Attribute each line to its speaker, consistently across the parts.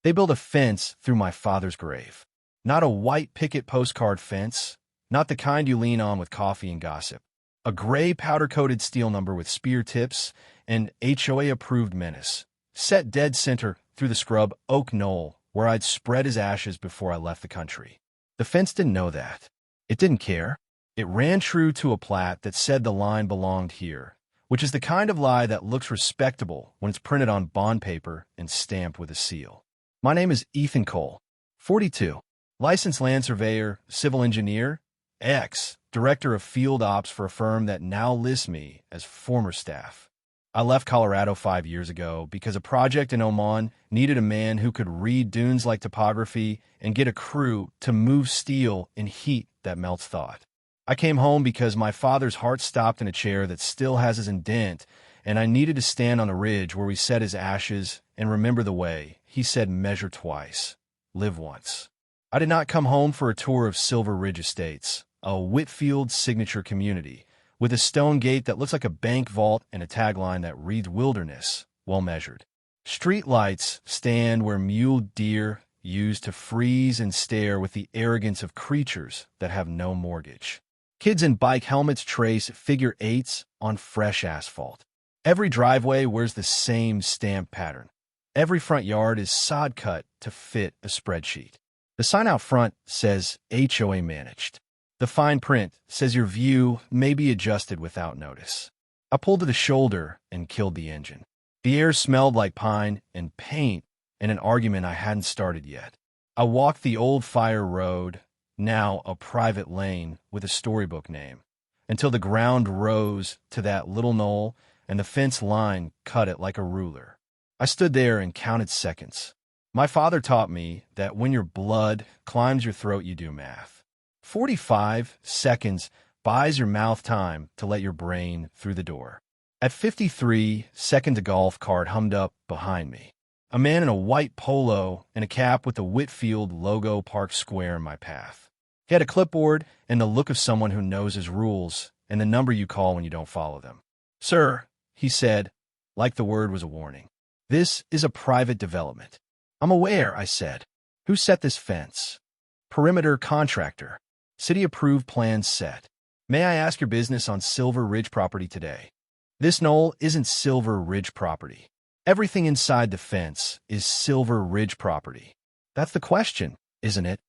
Speaker 1: They built a fence through my father's grave. Not a white picket postcard fence, not the kind you lean on with coffee and gossip. A gray powder-coated steel number with spear tips and HOA-approved menace, set dead center through the scrub oak knoll where I'd spread his ashes before I left the country. The fence didn't know that. It didn't care. It ran true to a plat that said the line belonged here, which is the kind of lie that looks respectable when it's printed on bond paper and stamped with a seal. My name is Ethan Cole, 42, licensed land surveyor, civil engineer, director of field ops for a firm that now lists me as former staff. I left Colorado 5 years ago because a project in Oman needed a man who could read dunes like topography and get a crew to move steel in heat that melts thought. I came home because my father's heart stopped in a chair that still has his indent, and I needed to stand on the ridge where we set his ashes and remember the way he said measure twice, live once. I did not come home for a tour of Silver Ridge Estates, a Whitfield signature community, with a stone gate that looks like a bank vault and a tagline that reads wilderness, well measured. Street lights stand where mule deer used to freeze and stare with the arrogance of creatures that have no mortgage. Kids in bike helmets trace figure eights on fresh asphalt. Every driveway wears the same stamp pattern. Every front yard is sod cut to fit a spreadsheet. The sign out front says HOA managed. The fine print says your view may be adjusted without notice. I pulled to the shoulder and killed the engine. The air smelled like pine and paint and an argument I hadn't started yet. I walked the old fire road, now a private lane with a storybook name, until the ground rose to that little knoll and the fence line cut it like a ruler. I stood there and counted seconds. My father taught me that when your blood climbs your throat, you do math. 45 seconds buys your mouth time to let your brain through the door. At 53 seconds, a golf cart hummed up behind me. A man in a white polo and a cap with the Whitfield logo parked square in my path. He had a clipboard and the look of someone who knows his rules and the number you call when you don't follow them. "Sir," he said, like the word was a warning. "This is a private development." "I'm aware," I said. "Who set this fence?" "Perimeter contractor. City-approved plans set. May I ask your business on Silver Ridge property today?" "This knoll isn't Silver Ridge property. Everything inside the fence is Silver Ridge property." "That's the question, isn't it?"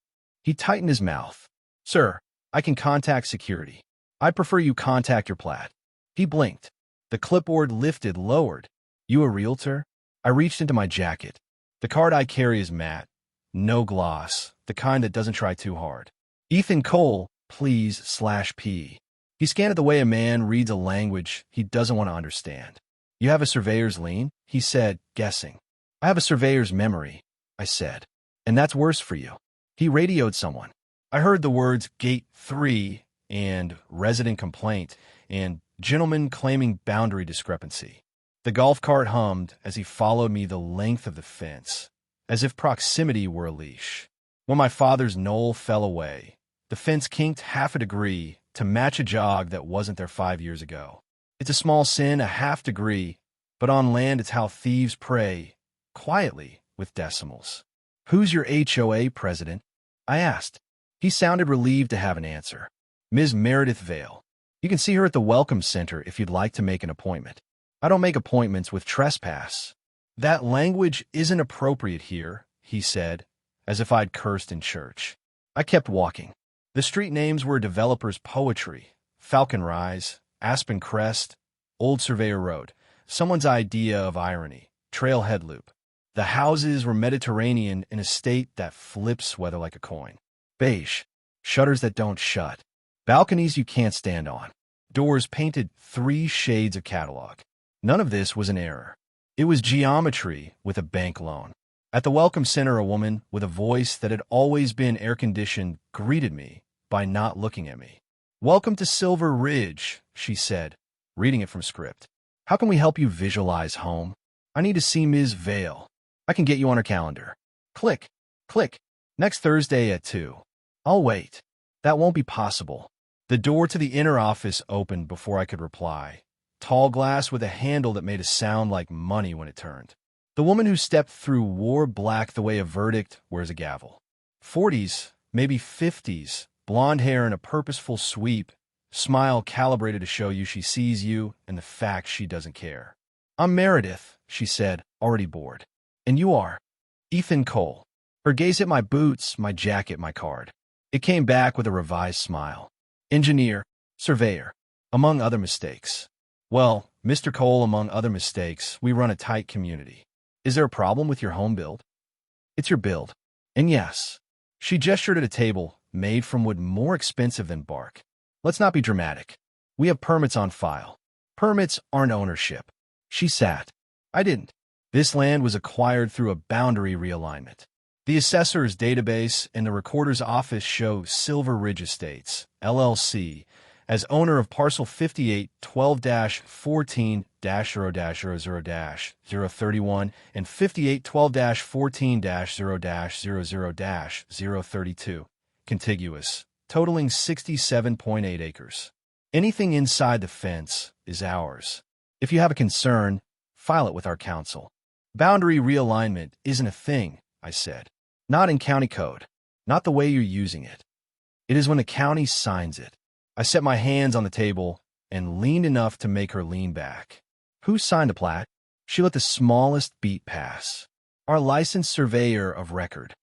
Speaker 1: He tightened his mouth. "Sir, I can contact security. I'd prefer you contact your plat." He blinked. The clipboard lifted, lowered. "You a realtor?" I reached into my jacket. The card I carry is matte. No gloss. The kind that doesn't try too hard. "Ethan Cole, please/P." He scanned it the way a man reads a language he doesn't want to understand. "You have a surveyor's lien?" he said, guessing. "I have a surveyor's memory," I said. "And that's worse for you." He radioed someone. I heard the words Gate 3 and resident complaint and gentleman claiming boundary discrepancy. The golf cart hummed as he followed me the length of the fence, as if proximity were a leash. When my father's knoll fell away, the fence kinked half a degree to match a jog that wasn't there 5 years ago. It's a small sin, a half degree, but on land it's how thieves prey, quietly, with decimals. "Who's your HOA president?" I asked. He sounded relieved to have an answer. "Ms. Meredith Vale. You can see her at the Welcome Center if you'd like to make an appointment." "I don't make appointments with trespass." "That language isn't appropriate here," he said, as if I'd cursed in church. I kept walking. The street names were a developer's poetry. Falcon Rise, Aspen Crest, Old Surveyor Road. Someone's idea of irony. Trailhead Loop. The houses were Mediterranean in a state that flips weather like a coin. Beige. Shutters that don't shut. Balconies you can't stand on. Doors painted 3 shades of catalog. None of this was an error. It was geometry with a bank loan. At the Welcome Center, a woman with a voice that had always been air-conditioned greeted me by not looking at me. "Welcome to Silver Ridge," she said, reading it from script. "How can we help you visualize home?" "I need to see Ms. Vale. I can get you on her calendar." Click, click. "Next Thursday at 2. "I'll wait." "That won't be possible." The door to the inner office opened before I could reply. Tall glass with a handle that made a sound like money when it turned. The woman who stepped through wore black the way a verdict wears a gavel. 40s, maybe 50s, blonde hair in a purposeful sweep, smile calibrated to show you she sees you and the fact she doesn't care. "I'm Meredith," she said, already bored. "And you are?" "Ethan Cole." Her gaze hit my boots, my jacket, my card. It came back with a revised smile. "Engineer, surveyor, among other mistakes." "Well, Mr. Cole, among other mistakes, we run a tight community. Is there a problem with your home build?" "It's your build." "And yes." She gestured at a table made from wood more expensive than bark. "Let's not be dramatic. We have permits on file." "Permits aren't ownership." She sat. I didn't. This land was acquired through a boundary realignment. The assessor's database and the recorder's office show Silver Ridge Estates, LLC, as owner of parcel 5812-14-0-00-031 and 5812-14-0-00-032, contiguous, totaling 67.8 acres. Anything inside the fence is ours. If you have a concern, file it with our council. Boundary realignment isn't a thing, I said. Not in county code. Not the way you're using it. It is when the county signs it. I set my hands on the table and leaned enough to make her lean back. "Who signed the plat?" She let the smallest beat pass. "Our licensed surveyor of record."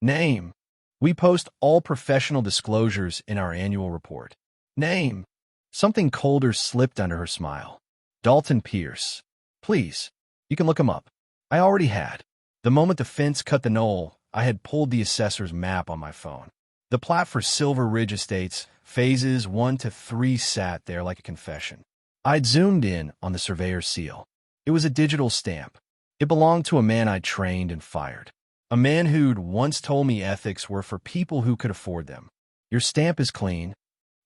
Speaker 1: "Name." "We post all professional disclosures in our annual report." "Name." Something colder slipped under her smile. "Dalton Pierce." "Please. You can look him up." I already had. The moment the fence cut the knoll, I had pulled the assessor's map on my phone. The plat for Silver Ridge Estates, phases 1 to 3, sat there like a confession. I'd zoomed in on the surveyor's seal. It was a digital stamp. It belonged to a man I'd trained and fired. A man who'd once told me ethics were for people who could afford them. "Your stamp is clean?"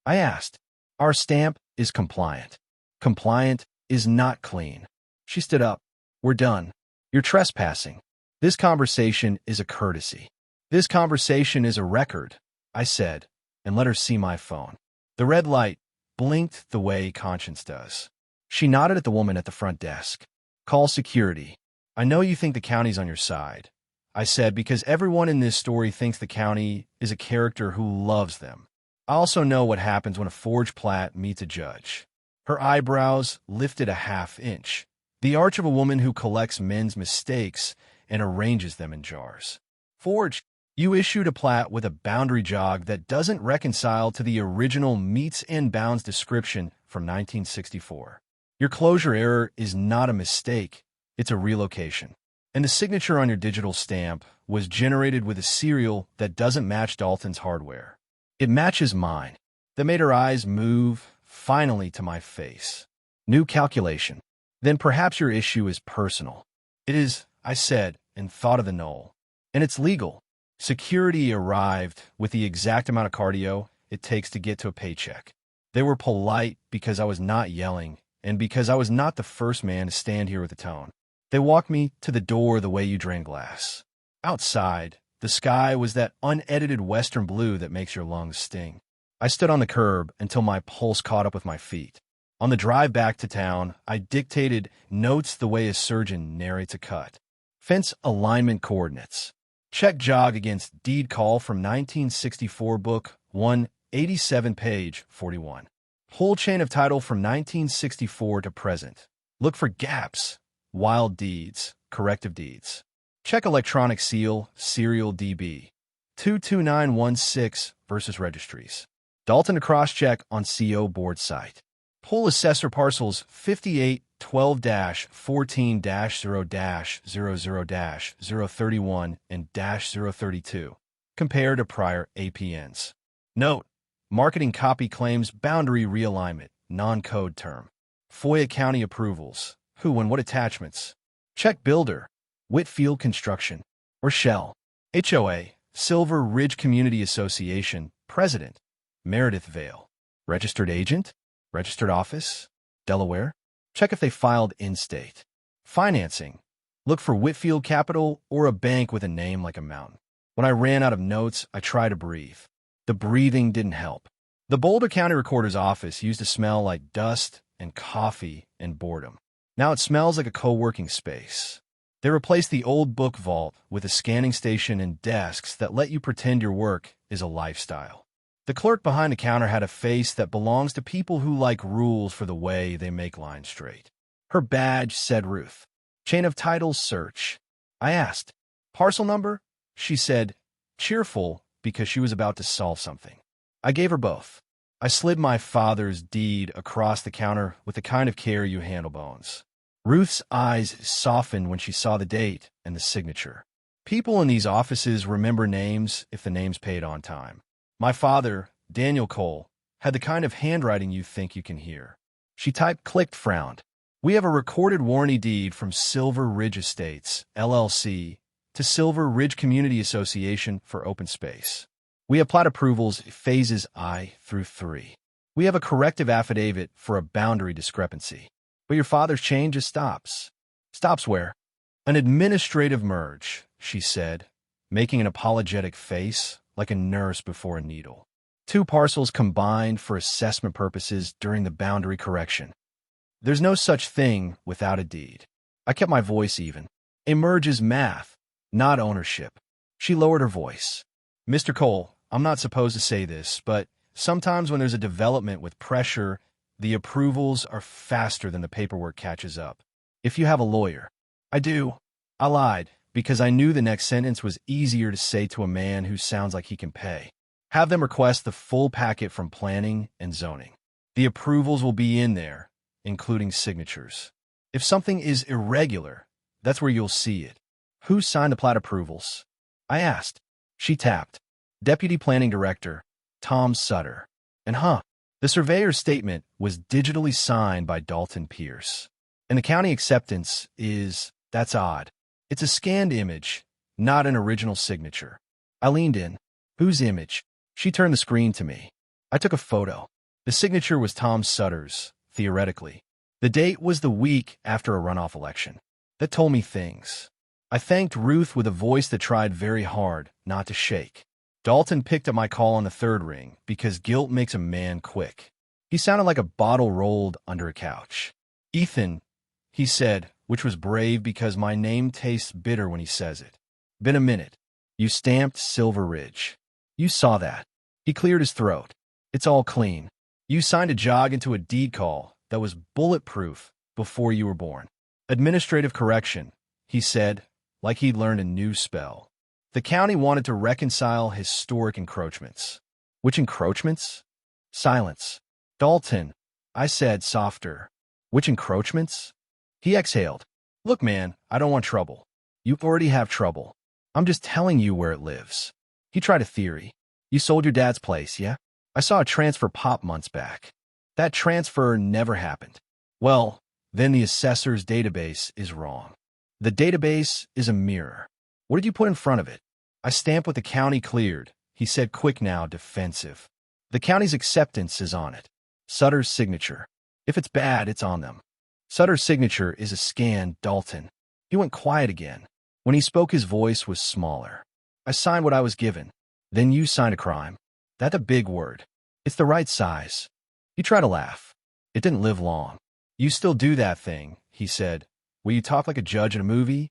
Speaker 1: I asked. "Our stamp is compliant." "Compliant is not clean." She stood up. "We're done. You're trespassing. This conversation is a courtesy. This conversation is a record," I said, and let her see my phone. The red light blinked the way conscience does. She nodded at the woman at the front desk. "Call security. I know you think the county's on your side," I said, because everyone in this story thinks the county is a character who loves them. I also know what happens when a forged plat meets a judge. Her eyebrows lifted a half-inch. The arch of a woman who collects men's mistakes and arranges them in jars. "Forged. You issued a plat with a boundary jog that doesn't reconcile to the original meets and bounds description from 1964. Your closure error is not a mistake, it's a relocation. And the signature on your digital stamp was generated with a serial that doesn't match Dalton's hardware. It matches mine." That made her eyes move, finally, to my face. "New calculation. Then perhaps your issue is personal." "It is," I said, and thought of the knoll. "And it's legal." Security arrived with the exact amount of cardio it takes to get to a paycheck. They were polite because I was not yelling, and because I was not the first man to stand here with a tone. They walked me to the door the way you drain glass. Outside, the sky was that unedited western blue that makes your lungs sting. I stood on the curb until my pulse caught up with my feet. On the drive back to town, I dictated notes the way a surgeon narrates a cut. Fence alignment coordinates. Check jog against deed call from 1964 book 187 page 41. Whole chain of title from 1964 to present. Look for gaps, wild deeds, corrective deeds. Check electronic seal, serial DB. 22916 versus registries. Dalton to cross-check on CO board site. Pull assessor parcels 5812-14-0-00-031 and -032. Compare to prior APNs. Note: marketing copy claims boundary realignment, non-code term. FOIA county approvals. Who and what attachments? Check builder. Whitfield Construction. Rochelle. HOA, Silver Ridge Community Association, President. Meredith Vale. Registered agent? Registered office? Delaware? Check if they filed in-state. Financing. Look for Whitfield Capital or a bank with a name like a mountain. When I ran out of notes, I tried to breathe. The breathing didn't help. The Boulder County Recorder's office used to smell like dust and coffee and boredom. Now it smells like a co-working space. They replaced the old book vault with a scanning station and desks that let you pretend your work is a lifestyle. The clerk behind the counter had a face that belongs to people who like rules for the way they make lines straight. Her badge said Ruth. Chain of titles search. I asked. Parcel number? She said, cheerful because she was about to solve something. I gave her both. I slid my father's deed across the counter with the kind of care you handle bones. Ruth's eyes softened when she saw the date and the signature. People in these offices remember names if the name's paid on time. My father, Daniel Cole, had the kind of handwriting you think you can hear. She typed, clicked, frowned. We have a recorded warranty deed from Silver Ridge Estates, LLC, to Silver Ridge Community Association for open space. We have plat approvals phases I through 3. We have a corrective affidavit for a boundary discrepancy. But your father's chain just stops. Stops where? An administrative merge, she said, making an apologetic face like a nurse before a needle. 2 parcels combined for assessment purposes during the boundary correction. There's no such thing without a deed. I kept my voice even. A merge is math, not ownership. She lowered her voice. Mr. Cole, I'm not supposed to say this, but sometimes when there's a development with pressure, the approvals are faster than the paperwork catches up. If you have a lawyer. I do. I lied because I knew the next sentence was easier to say to a man who sounds like he can pay. Have them request the full packet from planning and zoning. The approvals will be in there, including signatures. If something is irregular, that's where you'll see it. Who signed the plat approvals? I asked. She tapped. Deputy Planning Director, Tom Sutter. And the surveyor's statement was digitally signed by Dalton Pierce. And the county acceptance is, that's odd. It's a scanned image, not an original signature. I leaned in. Whose image? She turned the screen to me. I took a photo. The signature was Tom Sutter's, theoretically. The date was the week after a runoff election. That told me things. I thanked Ruth with a voice that tried very hard not to shake. Dalton picked up my call on the 3rd ring because guilt makes a man quick. He sounded like a bottle rolled under a couch. Ethan, he said, which was brave because my name tastes bitter when he says it. Been a minute. You stamped Silver Ridge. You saw that. He cleared his throat. It's all clean. You signed a jog into a deed call that was bulletproof before you were born. Administrative correction, he said, like he'd learned a new spell. The county wanted to reconcile historic encroachments. Which encroachments? Silence. Dalton, I said softer. Which encroachments? He exhaled. Look, man, I don't want trouble. You already have trouble. I'm just telling you where it lives. He tried a theory. You sold your dad's place, yeah? I saw a transfer pop months back. That transfer never happened. Well, then the assessor's database is wrong. The database is a mirror. What did you put in front of it? I stamped what the county cleared, he said, quick now, defensive. The county's acceptance is on it. Sutter's signature. If it's bad, it's on them. Sutter's signature is a scanned Dalton. He went quiet again. When he spoke, his voice was smaller. I signed what I was given. Then you signed a crime. That's a big word. It's the right size. He tried to laugh. It didn't live long. You still do that thing, he said. Will you talk like a judge in a movie?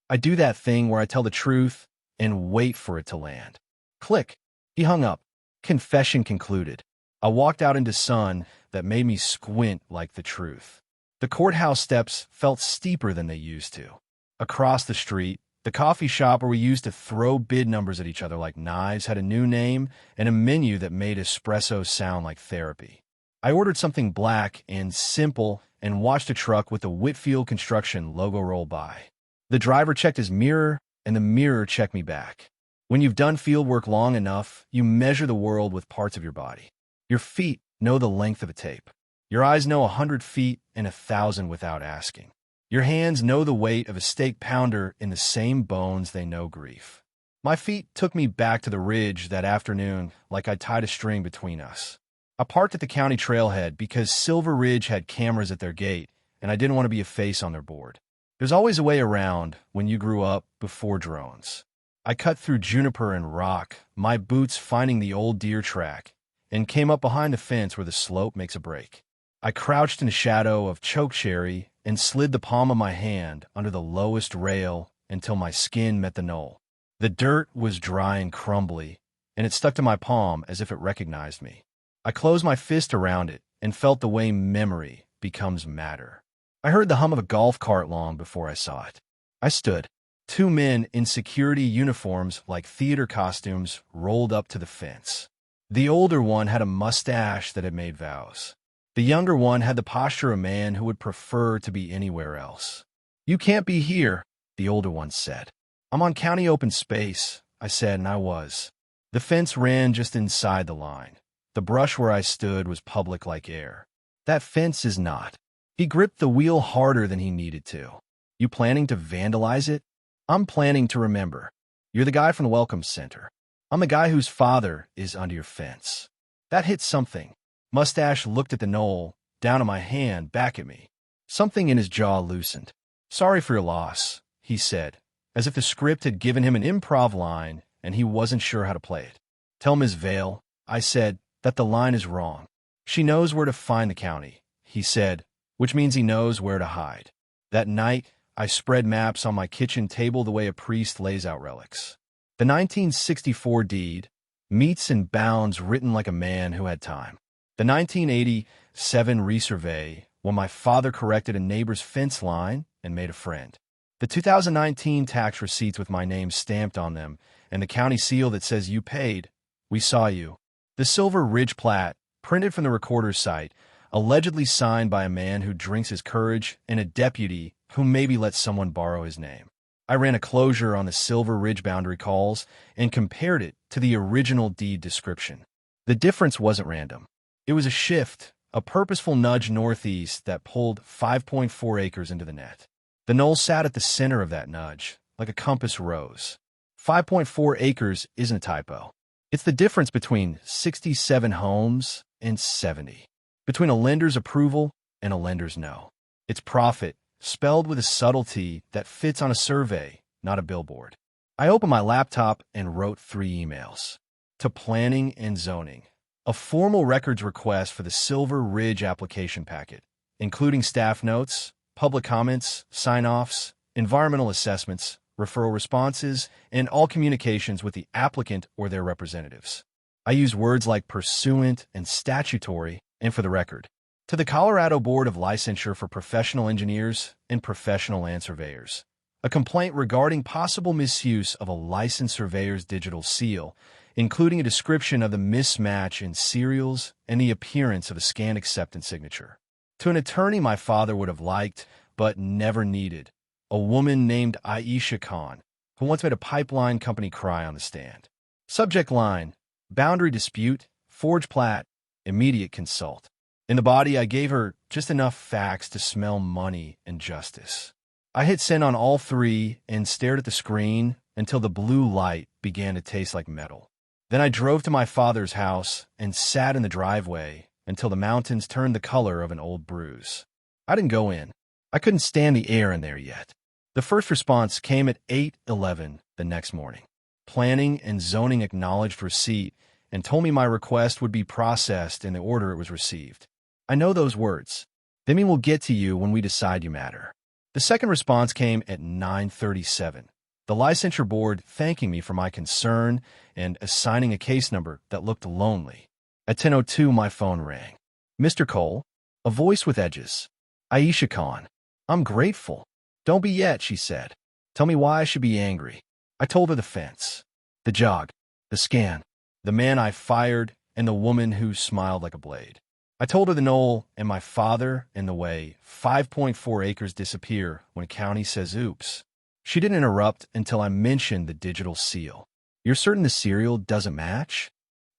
Speaker 1: I do that thing where I tell the truth and wait for it to land. Click. He hung up. Confession concluded. I walked out into sun that made me squint like the truth. The courthouse steps felt steeper than they used to. Across the street, the coffee shop where we used to throw bid numbers at each other like knives had a new name and a menu that made espresso sound like therapy. I ordered something black and simple and watched a truck with the Whitfield Construction logo roll by. The driver checked his mirror, and the mirror checked me back. When you've done field work long enough, you measure the world with parts of your body. Your feet know the length of a tape. Your eyes know 100 feet and 1,000 without asking. Your hands know the weight of a steak pounder in the same bones they know grief. My feet took me back to the ridge that afternoon like I tied a string between us. I parked at the county trailhead because Silver Ridge had cameras at their gate, and I didn't want to be a face on their board. There's always a way around when you grew up before drones. I cut through juniper and rock, my boots finding the old deer track, and came up behind the fence where the slope makes a break. I crouched in a shadow of chokecherry and slid the palm of my hand under the lowest rail until my skin met the knoll. The dirt was dry and crumbly, and it stuck to my palm as if it recognized me. I closed my fist around it and felt the way memory becomes matter. I heard the hum of a golf cart long before I saw it. I stood. Two men in security uniforms like theater costumes rolled up to the fence. The older one had a mustache that had made vows. The younger one had the posture of a man who would prefer to be anywhere else. "You can't be here," the older one said. "I'm on county open space," I said, and I was. The fence ran just inside the line. The brush where I stood was public like air. That fence is not. He gripped the wheel harder than he needed to. "You planning to vandalize it?" "I'm planning to remember. You're the guy from the Welcome Center. I'm the guy whose father is under your fence." That hit something. Mustache looked at the knoll, down at my hand, back at me. Something in his jaw loosened. "Sorry for your loss," he said, as if the script had given him an improv line and he wasn't sure how to play it. "Tell Ms. Vale," I said, "that the line is wrong. She knows where to find the county," he said, which means he knows where to hide. That night, I spread maps on my kitchen table the way a priest lays out relics. The 1964 deed, metes and bounds written like a man who had time. The 1987 resurvey, when my father corrected a neighbor's fence line and made a friend. The 2019 tax receipts with my name stamped on them, and the county seal that says "You paid. We saw you." The Silver Ridge plat, printed from the recorder's site, allegedly signed by a man who drinks his courage and a deputy who maybe let someone borrow his name. I ran a closure on the Silver Ridge boundary calls and compared it to the original deed description. The difference wasn't random. It was a shift, a purposeful nudge northeast that pulled 5.4 acres into the net. The knoll sat at the center of that nudge, like a compass rose. 5.4 acres isn't a typo. It's the difference between 67 homes and 70. Between a lender's approval and a lender's no. It's profit, spelled with a subtlety that fits on a survey, not a billboard. I opened my laptop and wrote 3 emails. To planning and zoning. A formal records request for the Silver Ridge application packet, including staff notes, public comments, sign-offs, environmental assessments, referral responses, and all communications with the applicant or their representatives. I use words like pursuant and statutory, and for the record. To the Colorado Board of Licensure for Professional Engineers and Professional Land Surveyors. A complaint regarding possible misuse of a licensed surveyor's digital seal, including a description of the mismatch in serials and the appearance of a scanned acceptance signature. To an attorney my father would have liked, but never needed. A woman named HOA Karen, who once made a pipeline company cry on the stand. Subject line: boundary dispute, forge plat, immediate consult. In the body, I gave her just enough facts to smell money and justice. I hit send on all 3 and stared at the screen until the blue light began to taste like metal. Then I drove to my father's house and sat in the driveway until the mountains turned the color of an old bruise. I didn't go in. I couldn't stand the air in there yet. The first response came at 8:11 the next morning. Planning and zoning acknowledged receipt and told me my request would be processed in the order it was received. I know those words. They mean we'll get to you when we decide you matter. The second response came at 9:37. The licensure board thanking me for my concern and assigning a case number that looked lonely. At 10:02, my phone rang. "Mr. Cole?" A voice with edges. "HOA Karen." "I'm grateful." "Don't be yet," she said. "Tell me why I should be angry." I told her the fence, the jog, the scan, the man I fired, and the woman who smiled like a blade. I told her the knoll and my father and the way 5.4 acres disappear when county says oops. She didn't interrupt until I mentioned the digital seal. "You're certain the serial doesn't match?"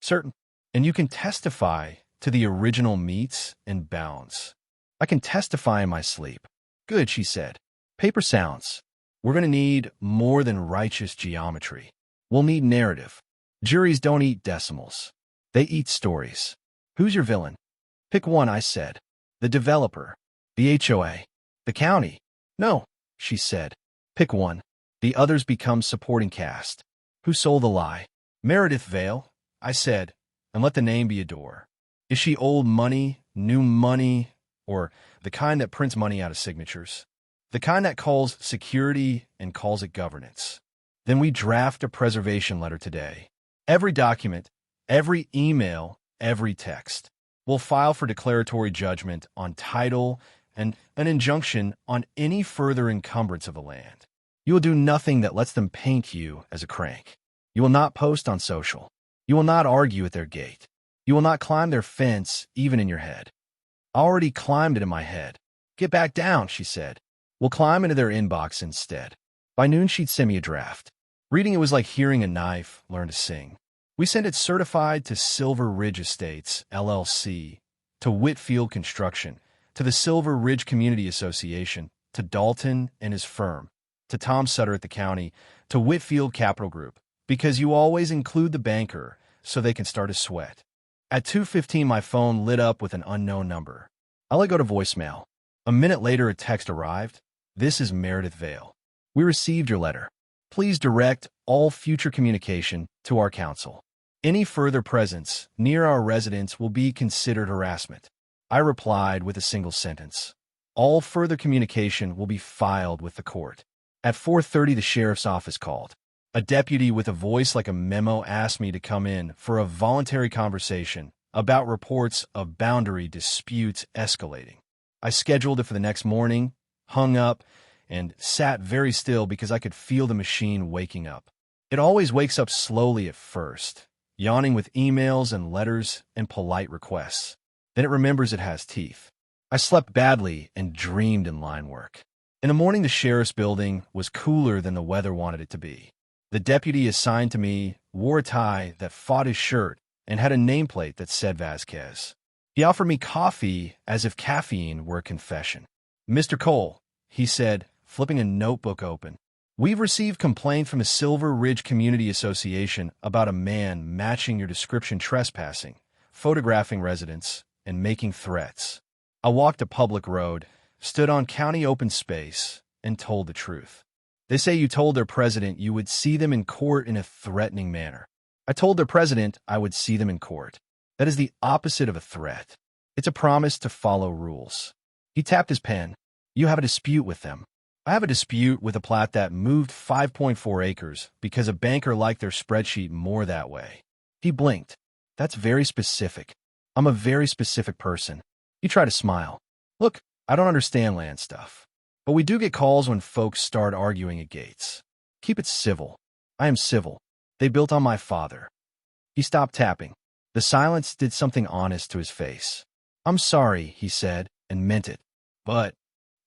Speaker 1: "Certain. And you can testify to the original meets and bounds." "I can testify in my sleep." "Good," she said. "Paper sounds. We're going to need more than righteous geometry. We'll need narrative. Juries don't eat decimals. They eat stories. Who's your villain?" "Pick one," I said. "The developer. The HOA. The county." "No," she said. "Pick one. The others become supporting cast." "Who sold the lie?" "Meredith Vale," I said, and let the name be a door. "Is she old money, new money, or the kind that prints money out of signatures, the kind that calls security and calls it governance. Then we draft a preservation letter today. Every document, every email, every text. We'll file for declaratory judgment on title and an injunction on any further encumbrance of the land. You will do nothing that lets them paint you as a crank. You will not post on social. You will not argue at their gate. You will not climb their fence, even in your head. I already climbed it in my head. Get back down, she said. We'll climb into their inbox instead. By noon, she'd send me a draft. Reading it was like hearing a knife learn to sing. We sent it certified to Silver Ridge Estates, LLC, to Whitfield Construction, to the Silver Ridge Community Association, to Dalton and his firm, to Tom Sutter at the county, to Whitfield Capital Group, because you always include the banker so they can start a sweat. At 2:15, my phone lit up with an unknown number. I let go to voicemail. A minute later, a text arrived. This is Meredith Vale. We received your letter. Please direct all future communication to our counsel. Any further presence near our residence will be considered harassment. I replied with a single sentence. All further communication will be filed with the court. At 4:30, the sheriff's office called. A deputy with a voice like a memo asked me to come in for a voluntary conversation about reports of boundary disputes escalating. I scheduled it for the next morning, hung up, and sat very still because I could feel the machine waking up. It always wakes up slowly at first, yawning with emails and letters and polite requests. Then it remembers it has teeth. I slept badly and dreamed in line work. In the morning, the sheriff's building was cooler than the weather wanted it to be. The deputy assigned to me wore a tie that fought his shirt and had a nameplate that said Vasquez. He offered me coffee as if caffeine were a confession. Mr. Cole, he said, flipping a notebook open, we've received complaint from the Silver Ridge Community Association about a man matching your description trespassing, photographing residents, and making threats. I walked a public road, stood on county open space, and told the truth. They say you told their president you would see them in court in a threatening manner. I told their president I would see them in court. That is the opposite of a threat. It's a promise to follow rules. He tapped his pen. You have a dispute with them. I have a dispute with a plat that moved 5.4 acres because a banker liked their spreadsheet more that way. He blinked. That's very specific. I'm a very specific person. He tried to smile. Look, I don't understand land stuff. But we do get calls when folks start arguing at gates. Keep it civil. I am civil. They built on my father. He stopped tapping. The silence did something honest to his face. I'm sorry, he said, and meant it. But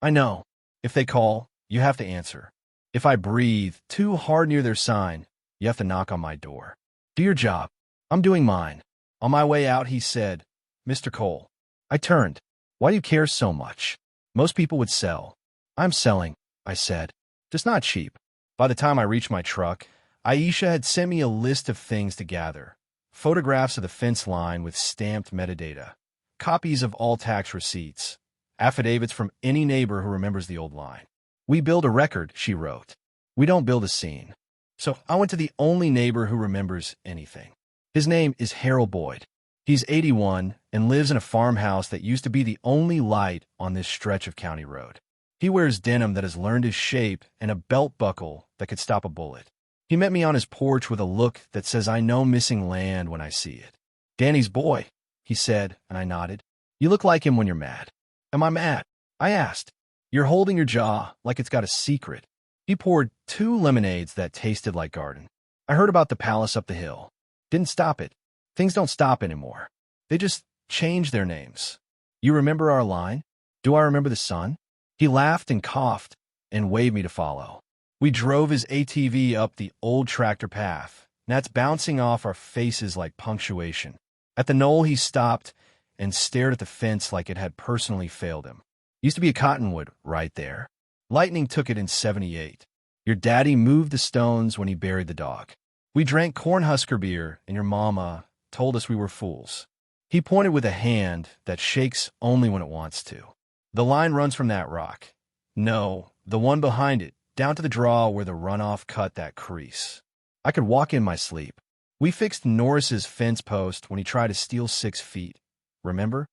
Speaker 1: I know. If they call, you have to answer. If I breathe too hard near their sign, you have to knock on my door. Do your job. I'm doing mine. On my way out, he said, Mr. Cole. I turned. Why do you care so much? Most people would sell. I'm selling, I said. Just not cheap. By the time I reached my truck, Aisha had sent me a list of things to gather. Photographs of the fence line with stamped metadata. Copies of all tax receipts. Affidavits from any neighbor who remembers the old line. We build a record, she wrote. We don't build a scene. So I went to the only neighbor who remembers anything. His name is Harold Boyd. He's 81 and lives in a farmhouse that used to be the only light on this stretch of county road. He wears denim that has learned his shape and a belt buckle that could stop a bullet. He met me on his porch with a look that says I know missing land when I see it. Danny's boy, he said, and I nodded. You look like him when you're mad. Am I mad? I asked. You're holding your jaw like it's got a secret. He poured 2 lemonades that tasted like garden. I heard about the palace up the hill. Didn't stop it. Things don't stop anymore. They just change their names. You remember our line? Do I remember the sun? He laughed and coughed and waved me to follow. We drove his ATV up the old tractor path. Gnats bouncing off our faces like punctuation. At the knoll, he stopped and stared at the fence like it had personally failed him. Used to be a cottonwood right there. Lightning took it in '78. Your daddy moved the stones when he buried the dog. We drank Cornhusker beer, and your mama told us we were fools. He pointed with a hand that shakes only when it wants to. The line runs from that rock. No, the one behind it, down to the draw where the runoff cut that crease. I could walk in my sleep. We fixed Norris's fence post when he tried to steal 6 feet. Remember?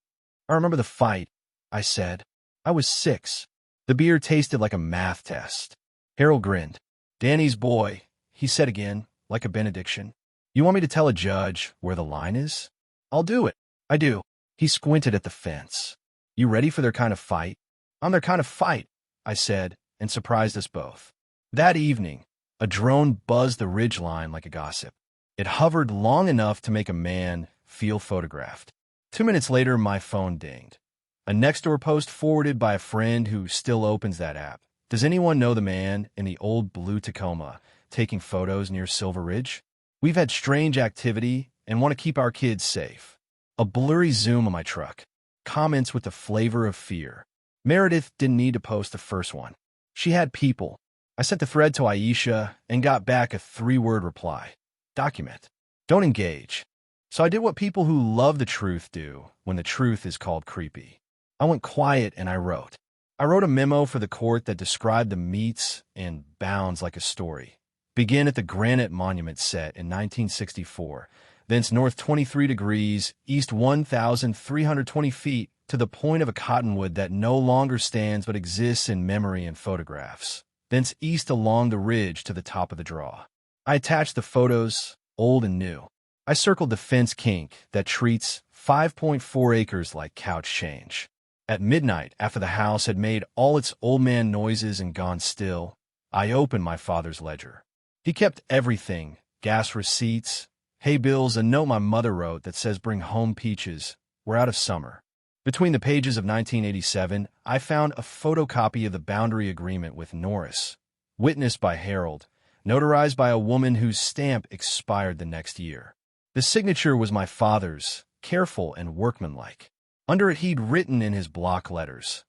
Speaker 1: I remember the fight. I said. I was 6. The beer tasted like a math test. Harold grinned. Danny's boy, he said again, like a benediction. You want me to tell a judge where the line is? I'll do it. I do. He squinted at the fence. You ready for their kind of fight? I'm their kind of fight, I said, and surprised us both. That evening, a drone buzzed the ridgeline like a gossip. It hovered long enough to make a man feel photographed. 2 minutes later, my phone dinged. A Nextdoor post forwarded by a friend who still opens that app. Does anyone know the man in the old blue Tacoma taking photos near Silver Ridge? We've had strange activity and want to keep our kids safe. A blurry zoom of my truck. Comments with the flavor of fear. Meredith didn't need to post the first one. She had people. I sent the thread to Aisha and got back a 3-word reply. Document. Don't engage. So I did what people who love the truth do when the truth is called creepy. I went quiet and I wrote. I wrote a memo for the court that described the metes and bounds like a story. Begin at the granite monument set in 1964, thence north 23 degrees, east 1,320 feet, to the point of a cottonwood that no longer stands but exists in memory and photographs, thence east along the ridge to the top of the draw. I attached the photos, old and new. I circled the fence kink that treats 5.4 acres like couch change. At midnight, after the house had made all its old man noises and gone still, I opened my father's ledger. He kept everything, gas receipts, hay bills, a note my mother wrote that says bring home peaches, we're out of summer. Between the pages of 1987, I found a photocopy of the boundary agreement with Norris, witnessed by Harold, notarized by a woman whose stamp expired the next year. The signature was my father's, careful and workmanlike. Under it he'd written in his block letters,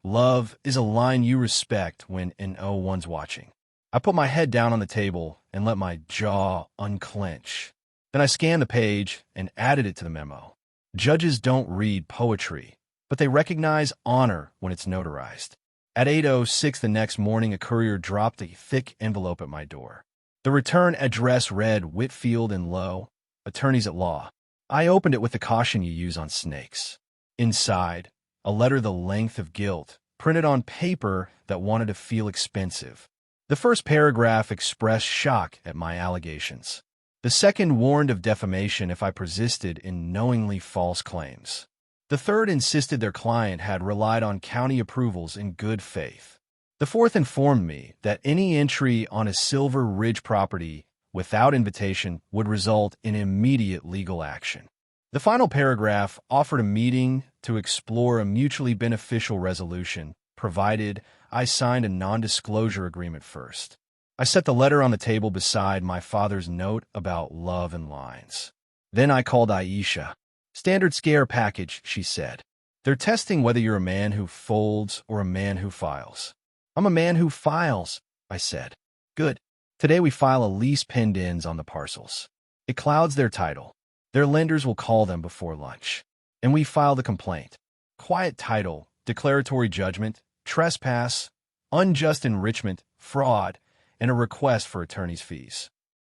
Speaker 1: "Love is a line you respect when no one's watching." I put my head down on the table and let my jaw unclench. Then I scanned the page and added it to the memo. Judges don't read poetry, but they recognize honor when it's notarized. At 8:06 the next morning, a courier dropped a thick envelope at my door. The return address read Whitfield and Lowe, attorneys at law. I opened it with the caution you use on snakes. Inside, a letter the length of guilt, printed on paper that wanted to feel expensive. The first paragraph expressed shock at my allegations. The second warned of defamation if I persisted in knowingly false claims. The third insisted their client had relied on county approvals in good faith. The fourth informed me that any entry on a Silver Ridge property without invitation would result in immediate legal action. The final paragraph offered a meeting to explore a mutually beneficial resolution, provided I signed a non-disclosure agreement first. I set the letter on the table beside my father's note about love and lines. Then I called Aisha. "Standard scare package," she said. "They're testing whether you're a man who folds or a man who files." "I'm a man who files," I said. "Good. Today we file a lease penned-ins on the parcels. It clouds their title. Their lenders will call them before lunch. And we file the complaint. Quiet title, declaratory judgment, trespass, unjust enrichment, fraud, and a request for attorney's fees."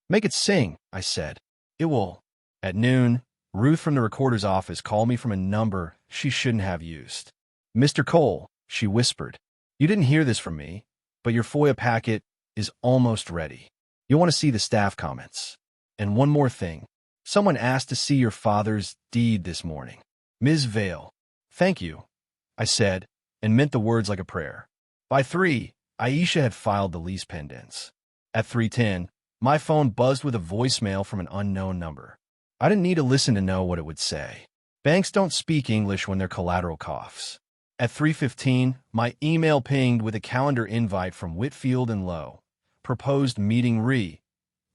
Speaker 1: "Make it sing," I said. "It will." At noon, Ruth from the recorder's office called me from a number she shouldn't have used. "Mr. Cole," she whispered, "you didn't hear this from me, but your FOIA packet is almost ready. You'll want to see the staff comments. And one more thing. Someone asked to see your father's deed this morning. Ms. Vale." "Thank you," I said, and meant the words like a prayer. By 3, Aisha had filed the lease pendants. At 3:10, my phone buzzed with a voicemail from an unknown number. I didn't need to listen to know what it would say. Banks don't speak English when their collateral coughs. At 3:15, my email pinged with a calendar invite from Whitfield and Lowe. Proposed meeting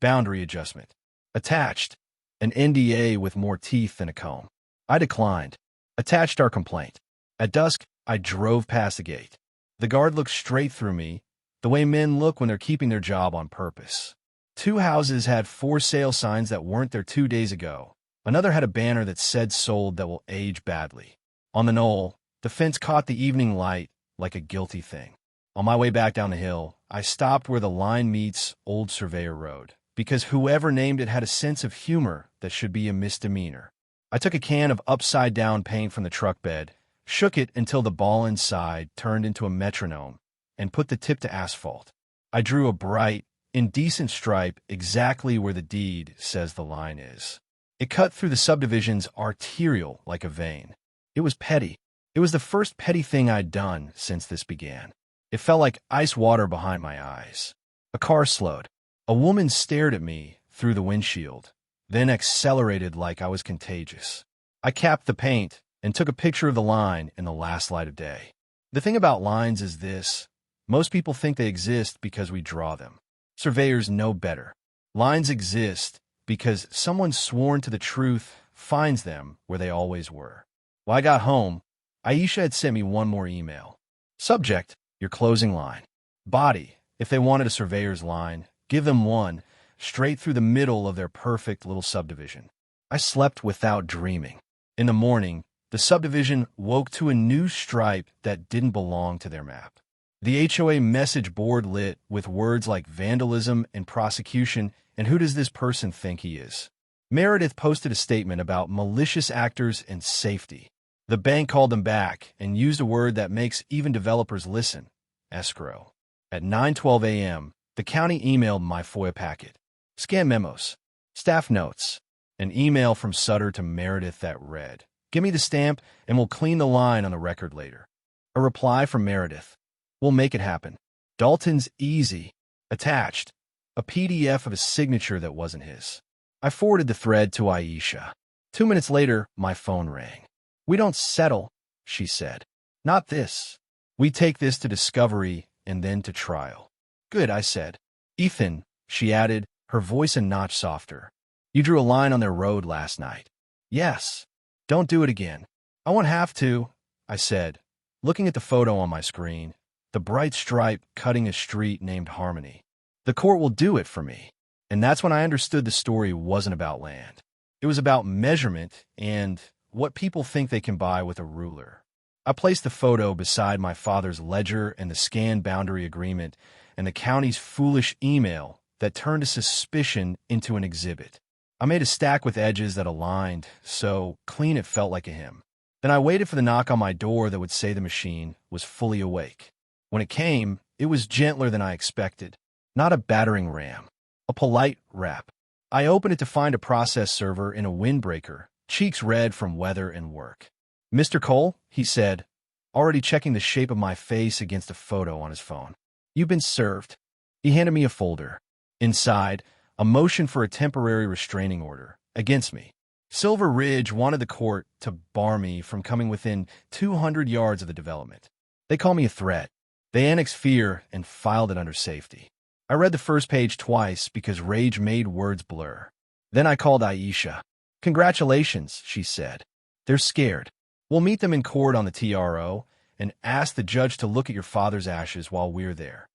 Speaker 1: boundary adjustment. Attached, an NDA with more teeth than a comb. I declined. Attached our complaint. At dusk, I drove past the gate. The guard looked straight through me, the way men look when they're keeping their job on purpose. 2 houses had for sale signs that weren't there 2 days ago. Another had a banner that said sold that will age badly. On the knoll, the fence caught the evening light like a guilty thing. On my way back down the hill, I stopped where the line meets Old Surveyor Road, because whoever named it had a sense of humor that should be a misdemeanor. I took a can of upside-down paint from the truck bed, shook it until the ball inside turned into a metronome, and put the tip to asphalt. I drew a bright, indecent stripe exactly where the deed says the line is. It cut through the subdivision's arterial like a vein. It was petty. It was the first petty thing I'd done since this began. It felt like ice water behind my eyes. A car slowed. A woman stared at me through the windshield, then accelerated like I was contagious. I capped the paint and took a picture of the line in the last light of day. The thing about lines is this: most people think they exist because we draw them. Surveyors know better. Lines exist because someone sworn to the truth finds them where they always were. When I got home, Aisha had sent me one more email. Subject: your closing line. Body: if they wanted a surveyor's line, give them one, straight through the middle of their perfect little subdivision. I slept without dreaming. In the morning, the subdivision woke to a new stripe that didn't belong to their map. The HOA message board lit with words like vandalism and prosecution and who does this person think he is. Meredith posted a statement about malicious actors and safety. The bank called them back and used a word that makes even developers listen: escrow. At 9:12 a.m., the county emailed my FOIA packet. Scam memos, staff notes, an email from Sutter to Meredith that read, "Give me the stamp and we'll clean the line on the record later." A reply from Meredith: "We'll make it happen. Dalton's easy." Attached, a PDF of a signature that wasn't his. I forwarded the thread to Aisha. 2 minutes later, my phone rang. "We don't settle," she said. "Not this. We take this to discovery and then to trial." "Good," I said. "Ethan," she added, her voice a notch softer, "you drew a line on their road last night." "Yes. Don't do it again." "I won't have to," I said, looking at the photo on my screen, the bright stripe cutting a street named Harmony. "The court will do it for me." And that's when I understood the story wasn't about land. It was about measurement and what people think they can buy with a ruler. I placed the photo beside my father's ledger and the scanned boundary agreement and the county's foolish email that turned a suspicion into an exhibit. I made a stack with edges that aligned, so clean it felt like a hymn. Then I waited for the knock on my door that would say the machine was fully awake. When it came, it was gentler than I expected. Not a battering ram, a polite rap. I opened it to find a process server in a windbreaker, cheeks red from weather and work. "Mr. Cole," he said, already checking the shape of my face against a photo on his phone. "You've been served." He handed me a folder. Inside, a motion for a temporary restraining order against me. Silver Ridge wanted the court to bar me from coming within 200 yards of the development. They call me a threat. They annexed fear and filed it under safety. I read the first page twice because rage made words blur. Then I called Aisha. "Congratulations," she said. "They're scared. We'll meet them in court on the TRO and ask the judge to look at your father's ashes while we're there."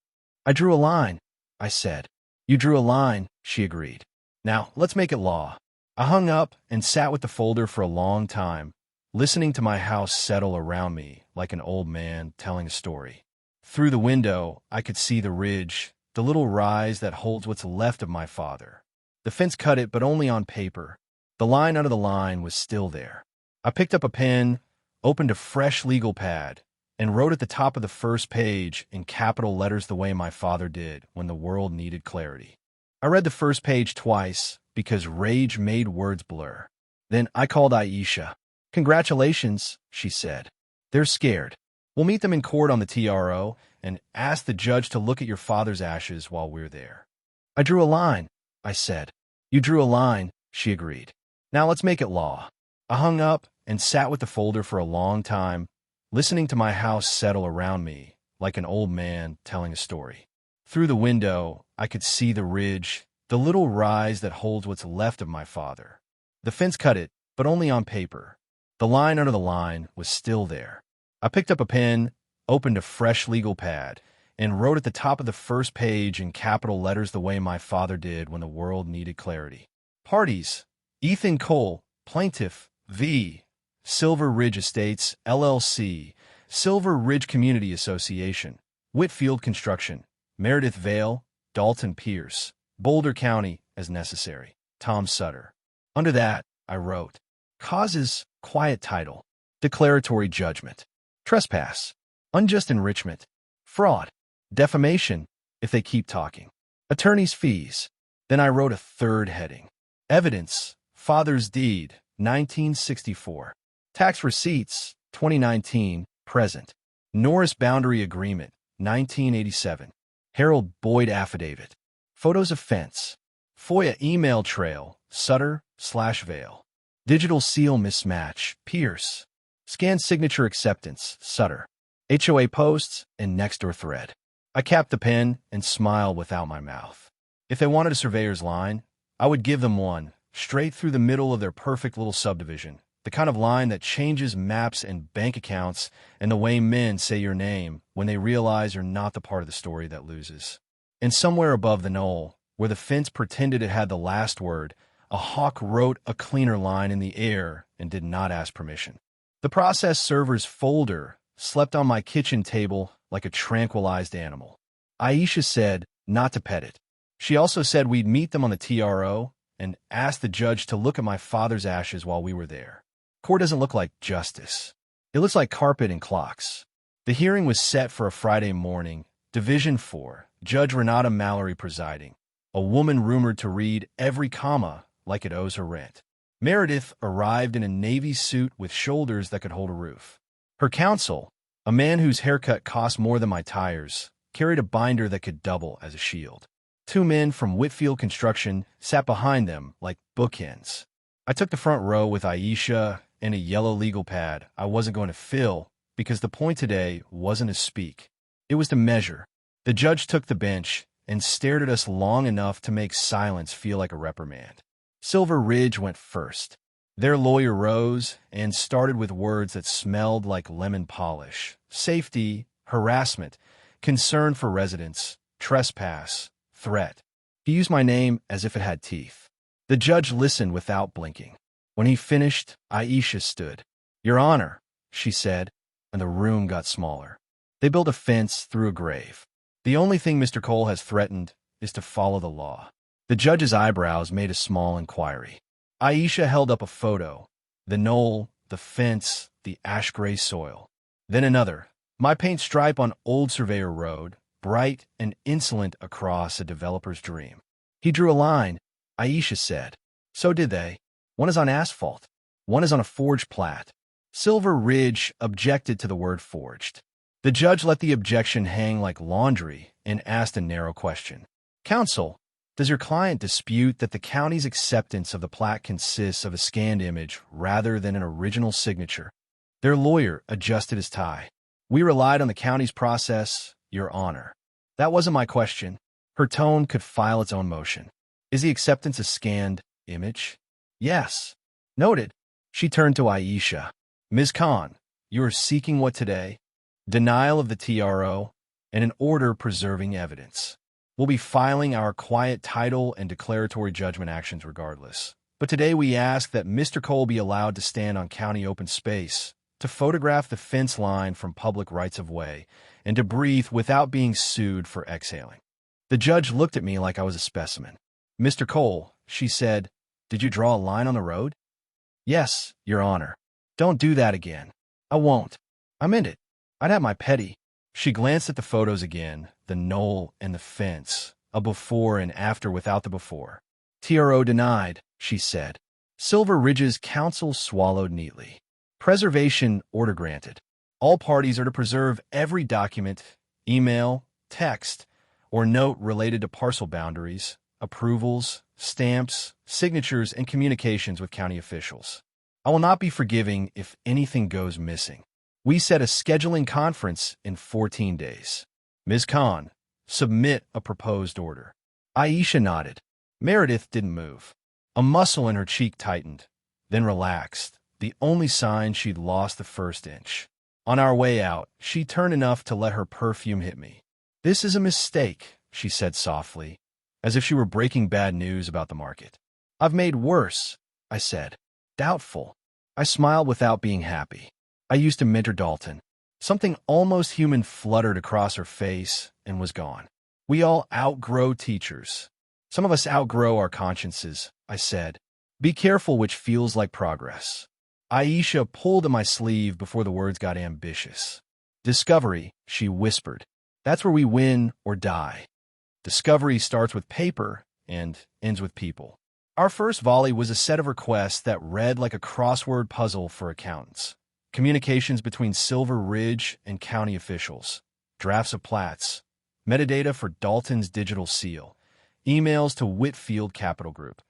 Speaker 1: "I drew a line," I said. "You drew a line," she agreed. "Now, let's make it law." I hung up and sat with the folder for a long time, listening to my house settle around me like an old man telling a story. Through the window, I could see the ridge, the little rise that holds what's left of my father. The fence cut it, but only on paper. The line under the line was still there. I picked up a pen, opened a fresh legal pad, and wrote at the top of the first page in capital letters the way my father did when the world needed clarity. I read the first page twice because rage made words blur. Then I called Aisha. "Congratulations," she said. "They're scared. We'll meet them in court on the TRO and ask the judge to look at your father's ashes while we're there." "I drew a line," I said. "You drew a line," she agreed. "Now let's make it law." I hung up and sat with the folder for a long time, listening to my house settle around me like an old man telling a story. Through the window, I could see the ridge, the little rise that holds what's left of my father. The fence cut it, but only on paper. The line under the line was still there. I picked up a pen, opened a fresh legal pad, and wrote at the top of the first page in capital letters the way my father did when the world needed clarity. Parties: Ethan Cole, plaintiff, v. Silver Ridge Estates, LLC, Silver Ridge Community Association, Whitfield Construction, Meredith Vale, Dalton Pierce, Boulder County, as necessary, Tom Sutter. Under that, I wrote, "Causes, quiet title, declaratory judgment, trespass, unjust enrichment, fraud, defamation, if they keep talking, attorney's fees. Then I wrote a third heading. Evidence, father's deed, 1964. Tax receipts, 2019, present. Norris Boundary Agreement, 1987. Harold Boyd Affidavit. Photos of fence. FOIA email trail, Sutter/Vale. Digital seal mismatch, Pierce. Scan signature acceptance, Sutter. HOA posts and Nextdoor thread. I capped the pen and smiled without my mouth. If they wanted a surveyor's line, I would give them one, straight through the middle of their perfect little subdivision. The kind of line that changes maps and bank accounts and the way men say your name when they realize you're not the part of the story that loses. And somewhere above the knoll, where the fence pretended it had the last word, a hawk wrote a cleaner line in the air and did not ask permission. The process server's folder slept on my kitchen table like a tranquilized animal. Aisha said not to pet it. She also said we'd meet them on the TRO and asked the judge to look at my father's ashes while we were there. Court doesn't look like justice. It looks like carpet and clocks. The hearing was set for a Friday morning, Division 4, Judge Renata Mallory presiding, a woman rumored to read every comma like it owes her rent. Meredith arrived in a navy suit with shoulders that could hold a roof. Her counsel, a man whose haircut cost more than my tires, carried a binder that could double as a shield. 2 men from Whitfield Construction sat behind them like bookends. I took the front row with Aisha and a yellow legal pad I wasn't going to fill because the point today wasn't to speak. It was to measure. The judge took the bench and stared at us long enough to make silence feel like a reprimand. Silver Ridge went first. Their lawyer rose and started with words that smelled like lemon polish: safety, harassment, concern for residents, trespass, threat. He used my name as if it had teeth. The judge listened without blinking. When he finished, Aisha stood. "Your Honor," she said, and the room got smaller. They built a fence through a grave. The only thing Mr. Cole has threatened is to follow the law. The judge's eyebrows made a small inquiry. Aisha held up a photo. The knoll, the fence, the ash-gray soil. Then another. My paint stripe on Old Surveyor Road, bright and insolent across a developer's dream. He drew a line, Aisha said. So did they. One is on asphalt. One is on a forged plat. Silver Ridge objected to the word forged. The judge let the objection hang like laundry and asked a narrow question. Counsel, does your client dispute that the county's acceptance of the plat consists of a scanned image rather than an original signature? Their lawyer adjusted his tie. We relied on the county's process, Your Honor. That wasn't my question. Her tone could file its own motion. Is the acceptance a scanned image? Yes. Noted. She turned to Aisha. Ms. Khan, you are seeking what today? Denial of the TRO and an order preserving evidence. We'll be filing our quiet title and declaratory judgment actions regardless. But today we ask that Mr. Cole be allowed to stand on county open space, to photograph the fence line from public rights-of-way, and to breathe without being sued for exhaling. The judge looked at me like I was a specimen. Mr. Cole, she said, did you draw a line on the road? Yes, Your Honor. Don't do that again. I won't. I meant it. I'd have my petty. She glanced at the photos again, the knoll and the fence, a before and after without the before. TRO denied, she said. Silver Ridge's counsel swallowed neatly. Preservation order granted. All parties are to preserve every document, email, text, or note related to parcel boundaries, approvals, stamps, signatures, and communications with county officials. I will not be forgiving if anything goes missing. We set a scheduling conference in 14 days. Ms. Khan, submit a proposed order. Aisha nodded. Meredith didn't move. A muscle in her cheek tightened, then relaxed, the only sign she'd lost the first inch. On our way out, she turned enough to let her perfume hit me. This is a mistake, she said softly, as if she were breaking bad news about the market. I've made worse, I said. Doubtful. I smiled without being happy. I used to mentor Dalton. Something almost human fluttered across her face and was gone. We all outgrow teachers. Some of us outgrow our consciences, I said. Be careful which feels like progress. Aisha pulled at my sleeve before the words got ambitious. Discovery, she whispered. That's where we win or die. Discovery starts with paper and ends with people. Our first volley was a set of requests that read like a crossword puzzle for accountants. Communications between Silver Ridge and county officials. Drafts of plats. Metadata for Dalton's digital seal. Emails to Whitfield Capital Group.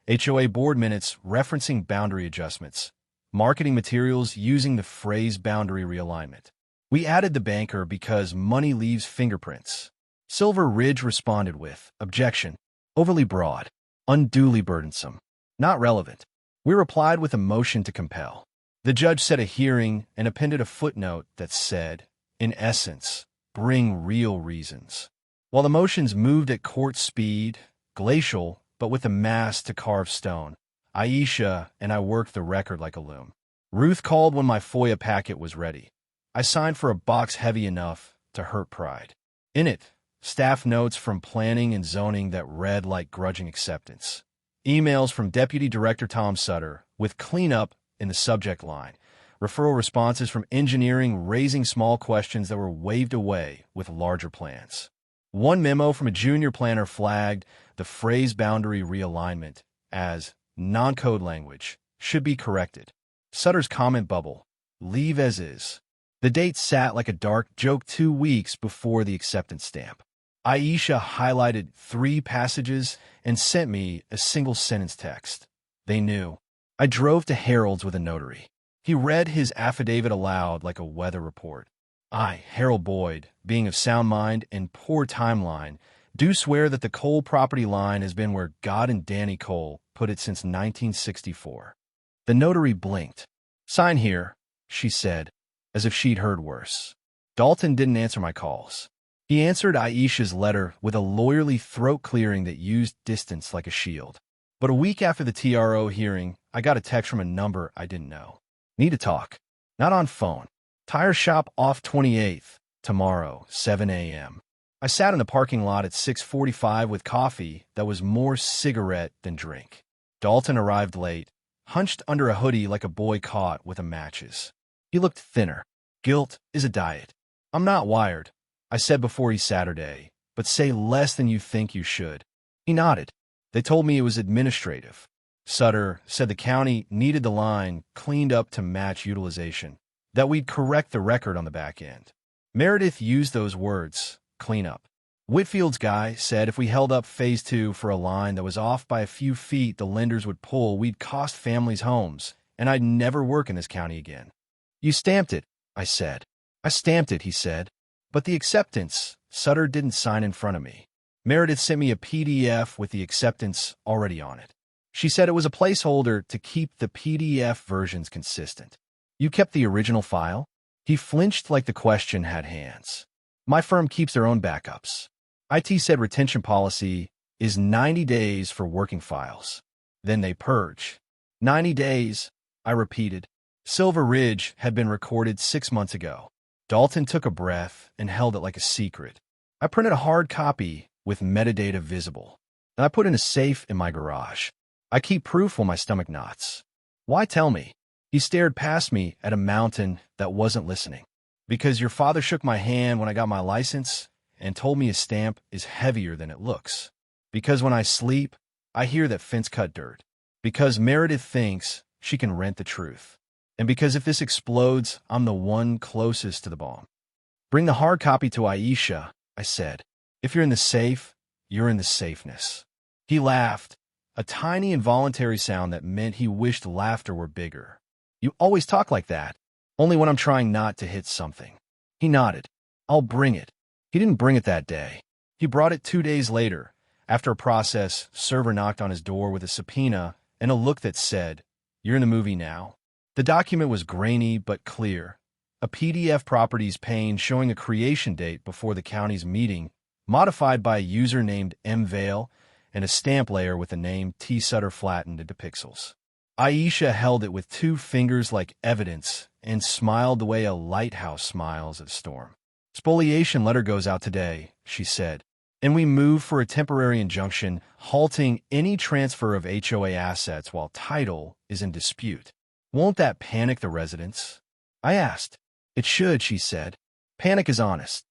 Speaker 1: HOA board minutes referencing boundary adjustments. Marketing materials using the phrase boundary realignment. We added the banker because money leaves fingerprints. Silver Ridge responded with, objection, overly broad, unduly burdensome, not relevant. We replied with a motion to compel. The judge set a hearing and appended a footnote that said, in essence, bring real reasons. While the motions moved at court speed, glacial, but with a mass to carve stone, Aisha and I worked the record like a loom. Ruth called when my FOIA packet was ready. I signed for a box heavy enough to hurt pride. In it, staff notes from planning and zoning that read like grudging acceptance. Emails from Deputy Director Tom Sutter with cleanup in the subject line. Referral responses from engineering raising small questions that were waved away with larger plans. One memo from a junior planner flagged the phrase boundary realignment as non-code language, should be corrected. Sutter's comment bubble, leave as is. The date sat like a dark joke 2 weeks before the acceptance stamp. Aisha highlighted 3 passages and sent me a single-sentence text. They knew. I drove to Harold's with a notary. He read his affidavit aloud like a weather report. I, Harold Boyd, being of sound mind and poor timeline, do swear that the Cole property line has been where God and Danny Cole put it since 1964. The notary blinked. Sign here, she said, as if she'd heard worse. Dalton didn't answer my calls. He answered Aisha's letter with a lawyerly throat clearing that used distance like a shield. But a week after the TRO hearing, I got a text from a number I didn't know. Need to talk. Not on phone. Tire shop off 28th, tomorrow, 7 a.m. I sat in the parking lot at 6:45 with coffee that was more cigarette than drink. Dalton arrived late, hunched under a hoodie like a boy caught with a matches. He looked thinner. Guilt is a diet. I'm not wired, I said before each Saturday, but say less than you think you should. He nodded. They told me it was administrative. Sutter said the county needed the line cleaned up to match utilization, that we'd correct the record on the back end. Meredith used those words, clean up. Whitfield's guy said if we held up Phase 2 for a line that was off by a few feet the lenders would pull, we'd cost families homes, and I'd never work in this county again. You stamped it, I said. I stamped it, he said. But the acceptance, Sutter didn't sign in front of me. Meredith sent me a PDF with the acceptance already on it. She said it was a placeholder to keep the PDF versions consistent. You kept the original file? He flinched like the question had hands. My firm keeps their own backups. IT said retention policy is 90 days for working files. Then they purge. 90 days, I repeated. Silver Ridge had been recorded 6 months ago. Dalton took a breath and held it like a secret. I printed a hard copy with metadata visible, and I put in a safe in my garage. I keep proof when my stomach knots. Why tell me? He stared past me at a mountain that wasn't listening. Because your father shook my hand when I got my license and told me a stamp is heavier than it looks. Because when I sleep, I hear that fence cut dirt. Because Meredith thinks she can rent the truth. And because if this explodes, I'm the one closest to the bomb. Bring the hard copy to Aisha, I said. If you're in the safe, you're in the safeness. He laughed, a tiny involuntary sound that meant he wished laughter were bigger. You always talk like that, only when I'm trying not to hit something. He nodded. I'll bring it. He didn't bring it that day. He brought it 2 days later. After a process, server knocked on his door with a subpoena and a look that said, "You're in the movie now." The document was grainy but clear. A PDF properties pane showing a creation date before the county's meeting, modified by a user named M. Vale, and a stamp layer with the name T. Sutter flattened into pixels. Aisha held it with 2 fingers like evidence and smiled the way a lighthouse smiles at a storm. Spoliation letter goes out today, she said, and we move for a temporary injunction halting any transfer of HOA assets while title is in dispute. Won't that panic the residents? I asked. It should, she said. Panic is honest.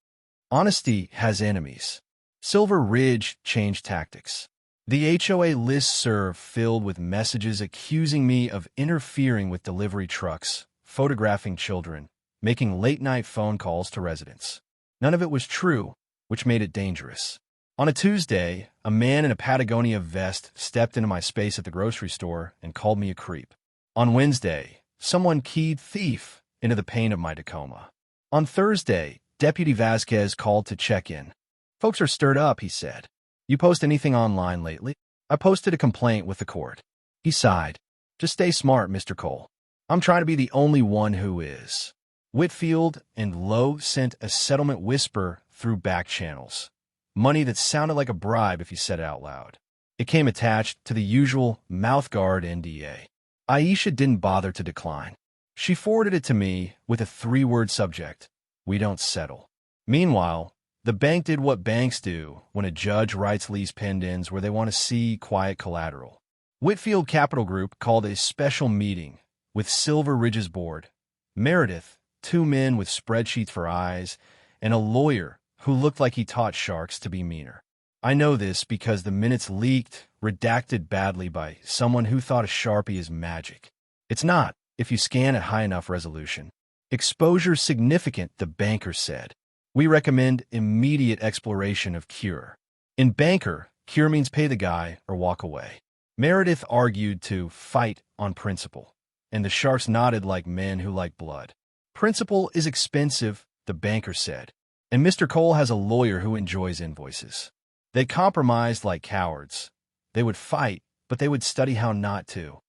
Speaker 1: Honesty has enemies. Silver Ridge changed tactics. The HOA listserv filled with messages accusing me of interfering with delivery trucks, photographing children, making late-night phone calls to residents. None of it was true, which made it dangerous. On a Tuesday, a man in a Patagonia vest stepped into my space at the grocery store and called me a creep. On Wednesday, someone keyed thief into the paint of my Tacoma. On Thursday, Deputy Vasquez called to check in. Folks are stirred up, he said. You post anything online lately? I posted a complaint with the court. He sighed. Just stay smart, Mr. Cole. I'm trying to be the only one who is. Whitfield and Lowe sent a settlement whisper through back channels. Money that sounded like a bribe if you said it out loud. It came attached to the usual mouthguard NDA. Aisha didn't bother to decline. She forwarded it to me with a 3-word subject. We don't settle. Meanwhile, the bank did what banks do when a judge writes lease pendants where they want to see quiet collateral. Whitfield Capital Group called a special meeting with Silver Ridge's board. Meredith, 2 men with spreadsheets for eyes, and a lawyer who looked like he taught sharks to be meaner. I know this because the minutes leaked, redacted badly by someone who thought a Sharpie is magic. It's not, if you scan at high enough resolution. Exposure significant, the banker said. We recommend immediate exploration of cure. In banker, cure means pay the guy or walk away. Meredith argued to fight on principle, and the sharks nodded like men who like blood. Principle is expensive, the banker said, and Mr. Cole has a lawyer who enjoys invoices. They compromised like cowards. They would fight, but they would study how not to.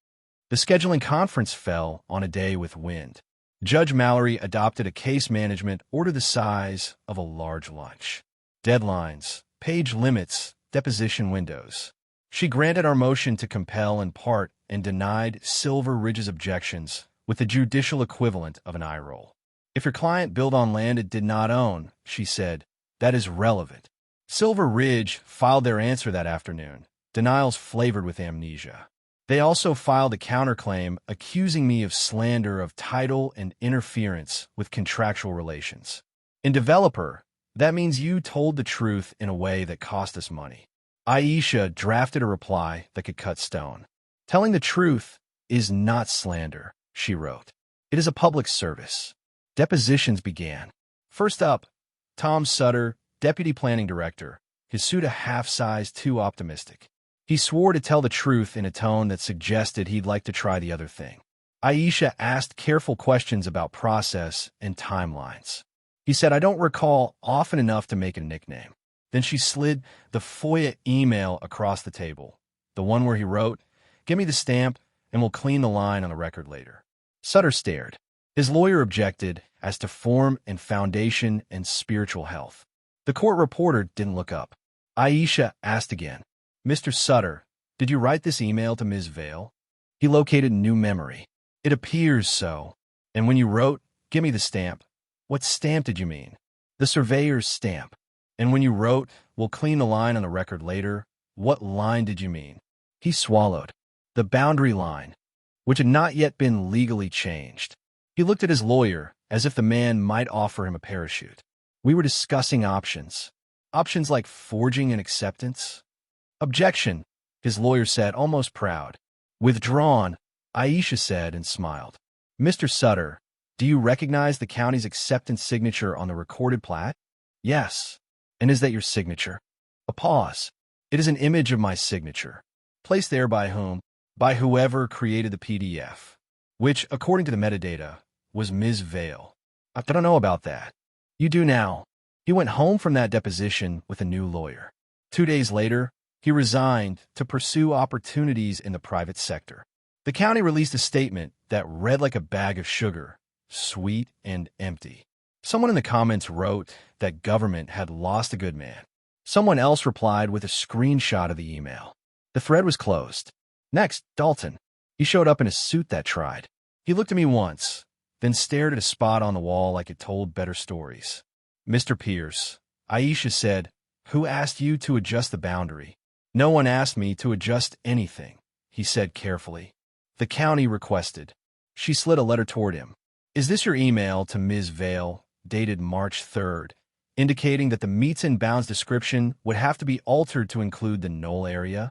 Speaker 1: The scheduling conference fell on a day with wind. Judge Mallory adopted a case management order the size of a large lunch. Deadlines, page limits, deposition windows. She granted our motion to compel in part and denied Silver Ridge's objections with the judicial equivalent of an eye roll. If your client built on land it did not own, she said, that is relevant. Silver Ridge filed their answer that afternoon, denials flavored with amnesia. They also filed a counterclaim accusing me of slander of title and interference with contractual relations. In developer, that means you told the truth in a way that cost us money. Aisha drafted a reply that could cut stone. Telling the truth is not slander, she wrote. It is a public service. Depositions began. First up, Tom Sutter, Deputy Planning Director, his suit a half-size too optimistic. He swore to tell the truth in a tone that suggested he'd like to try the other thing. Aisha asked careful questions about process and timelines. He said, I don't recall often enough to make a nickname. Then she slid the FOIA email across the table, the one where he wrote, give me the stamp and we'll clean the line on the record later. Sutter stared. His lawyer objected as to form and foundation and spiritual health. The court reporter didn't look up. Aisha asked again, Mr. Sutter, did you write this email to Ms. Vale? He located new memory. It appears so. And when you wrote, give me the stamp, what stamp did you mean? The surveyor's stamp. And when you wrote, we'll clean the line on the record later, what line did you mean? He swallowed. The boundary line, which had not yet been legally changed. He looked at his lawyer as if the man might offer him a parachute. We were discussing options. Options like forging an acceptance. Objection, his lawyer said, almost proud. Withdrawn, Aisha said and smiled. Mr. Sutter, do you recognize the county's acceptance signature on the recorded plat? Yes. And is that your signature? A pause. It is an image of my signature. Placed there by whom? By whoever created the PDF, which, according to the metadata, was Ms. Vale. I don't know about that. You do now. He went home from that deposition with a new lawyer. 2 days later, he resigned to pursue opportunities in the private sector. The county released a statement that read like a bag of sugar, sweet and empty. Someone in the comments wrote that government had lost a good man. Someone else replied with a screenshot of the email. The thread was closed. Next, Dalton. He showed up in a suit that tried. He looked at me once, then stared at a spot on the wall like it told better stories. Mr. Pierce, Aisha said, who asked you to adjust the boundary? No one asked me to adjust anything, he said carefully. The county requested. She slid a letter toward him. Is this your email to Ms. Vale, dated March 3rd, indicating that the meets and bounds description would have to be altered to include the knoll area?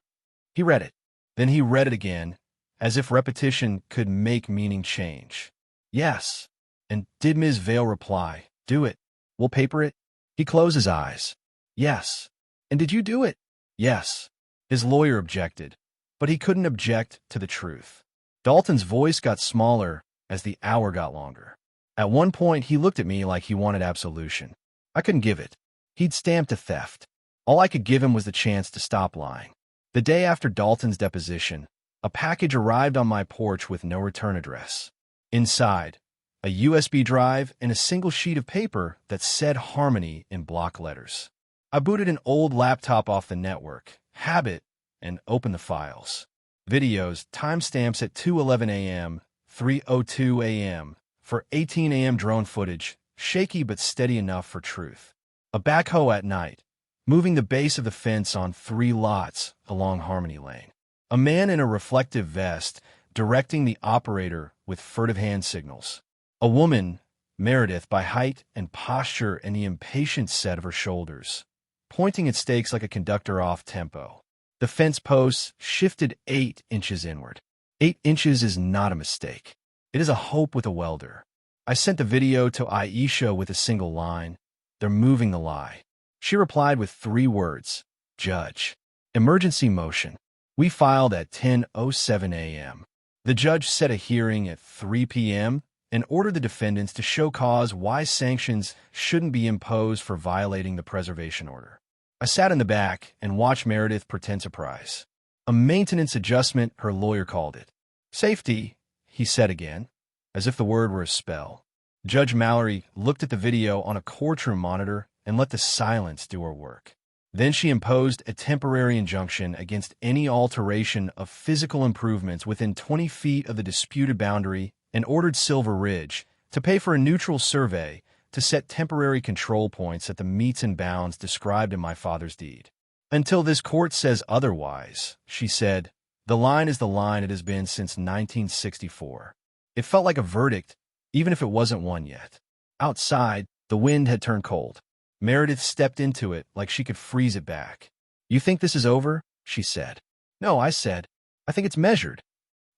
Speaker 1: He read it. Then he read it again, as if repetition could make meaning change. Yes. And did Ms. Vale reply, do it. We'll paper it? He closed his eyes. Yes. And did you do it? Yes. His lawyer objected, but he couldn't object to the truth. Dalton's voice got smaller as the hour got longer. At one point, he looked at me like he wanted absolution. I couldn't give it. He'd stamped a theft. All I could give him was the chance to stop lying. The day after Dalton's deposition, a package arrived on my porch with no return address. Inside, a USB drive and a single sheet of paper that said Harmony in block letters. I booted an old laptop off the network, habit, and opened the files. Videos, timestamps at 2:11 a.m., 3:02 a.m., for 18 a.m. drone footage, shaky but steady enough for truth. A backhoe at night, moving the base of the fence on 3 lots along Harmony Lane. A man in a reflective vest directing the operator with furtive hand signals. A woman, Meredith by height and posture and the impatient set of her shoulders, pointing at stakes like a conductor off tempo. The fence posts shifted 8 inches inward. 8 inches is not a mistake. It is a hope with a welder. I sent the video to Aisha with a single line. They're moving the lie. She replied with 3 words. Judge. Emergency motion. We filed at 10:07 a.m. The judge set a hearing at 3 p.m. and ordered the defendants to show cause why sanctions shouldn't be imposed for violating the preservation order. I sat in the back and watched Meredith pretend surprise. A maintenance adjustment, her lawyer called it. Safety, he said again, as if the word were a spell. Judge Mallory looked at the video on a courtroom monitor and let the silence do her work. Then she imposed a temporary injunction against any alteration of physical improvements within 20 feet of the disputed boundary and ordered Silver Ridge to pay for a neutral survey to set temporary control points at the meets and bounds described in my father's deed. Until this court says otherwise, she said, the line is the line it has been since 1964. It felt like a verdict, even if it wasn't one yet. Outside, the wind had turned cold. Meredith stepped into it like she could freeze it back. You think this is over? She said. No, I said. I think it's measured.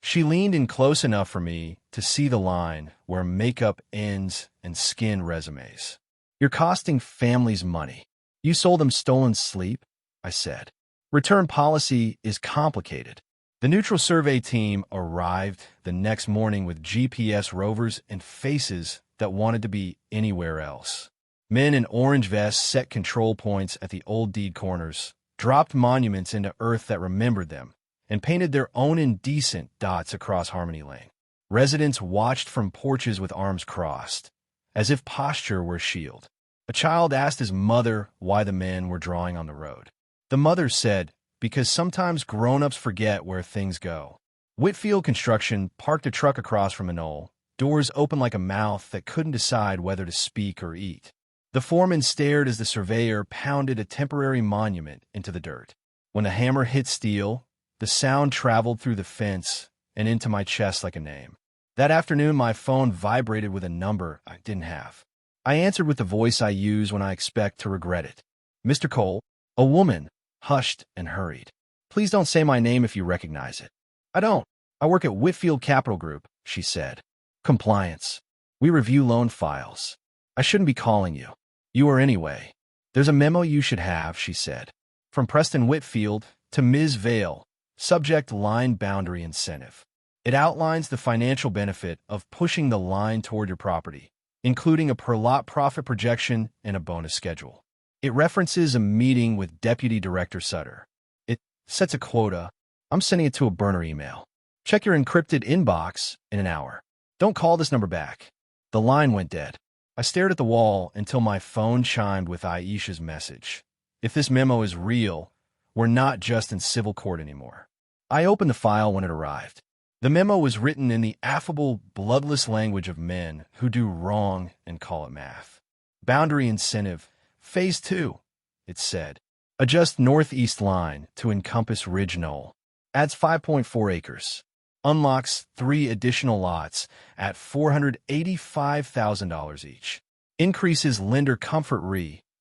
Speaker 1: She leaned in close enough for me to see the line where makeup ends and skin resumes. You're costing families money. You sold them stolen sleep, I said. Return policy is complicated. The neutral survey team arrived the next morning with GPS rovers and faces that wanted to be anywhere else. Men in orange vests set control points at the old deed corners, dropped monuments into earth that remembered them, and painted their own indecent dots across Harmony Lane. Residents watched from porches with arms crossed, as if posture were a shield. A child asked his mother why the men were drawing on the road. The mother said, because sometimes grown-ups forget where things go. Whitfield Construction parked a truck across from a knoll, doors open like a mouth that couldn't decide whether to speak or eat. The foreman stared as the surveyor pounded a temporary monument into the dirt. When the hammer hit steel, the sound traveled through the fence and into my chest like a name. That afternoon, my phone vibrated with a number I didn't have. I answered with the voice I use when I expect to regret it. Mr. Cole, a woman, hushed and hurried. Please don't say my name if you recognize it. I don't. I work at Whitfield Capital Group, she said. Compliance. We review loan files. I shouldn't be calling you. You are anyway. There's a memo you should have, she said. From Preston Whitfield to Ms. Vale. Subject line boundary incentive. It outlines the financial benefit of pushing the line toward your property, including a per-lot profit projection and a bonus schedule. It references a meeting with Deputy Director Sutter. It sets a quota. I'm sending it to a burner email. Check your encrypted inbox in an hour. Don't call this number back. The line went dead. I stared at the wall until my phone chimed with Aisha's message. If this memo is real, we're not just in civil court anymore. I opened the file when it arrived. The memo was written in the affable, bloodless language of men who do wrong and call it math. Boundary incentive. Phase 2, it said. Adjust northeast line to encompass Ridge Knoll. Adds 5.4 acres. unlocks 3 additional lots at $485,000 each. Increases lender comfort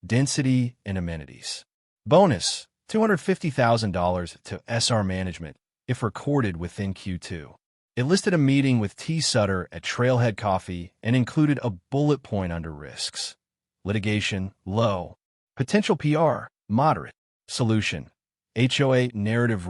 Speaker 1: density and amenities. Bonus, $250,000 to SR Management if recorded within Q2. It listed a meeting with T. Sutter at Trailhead Coffee and included a bullet point under risks. Litigation, low. Potential PR, moderate. Solution, HOA narrative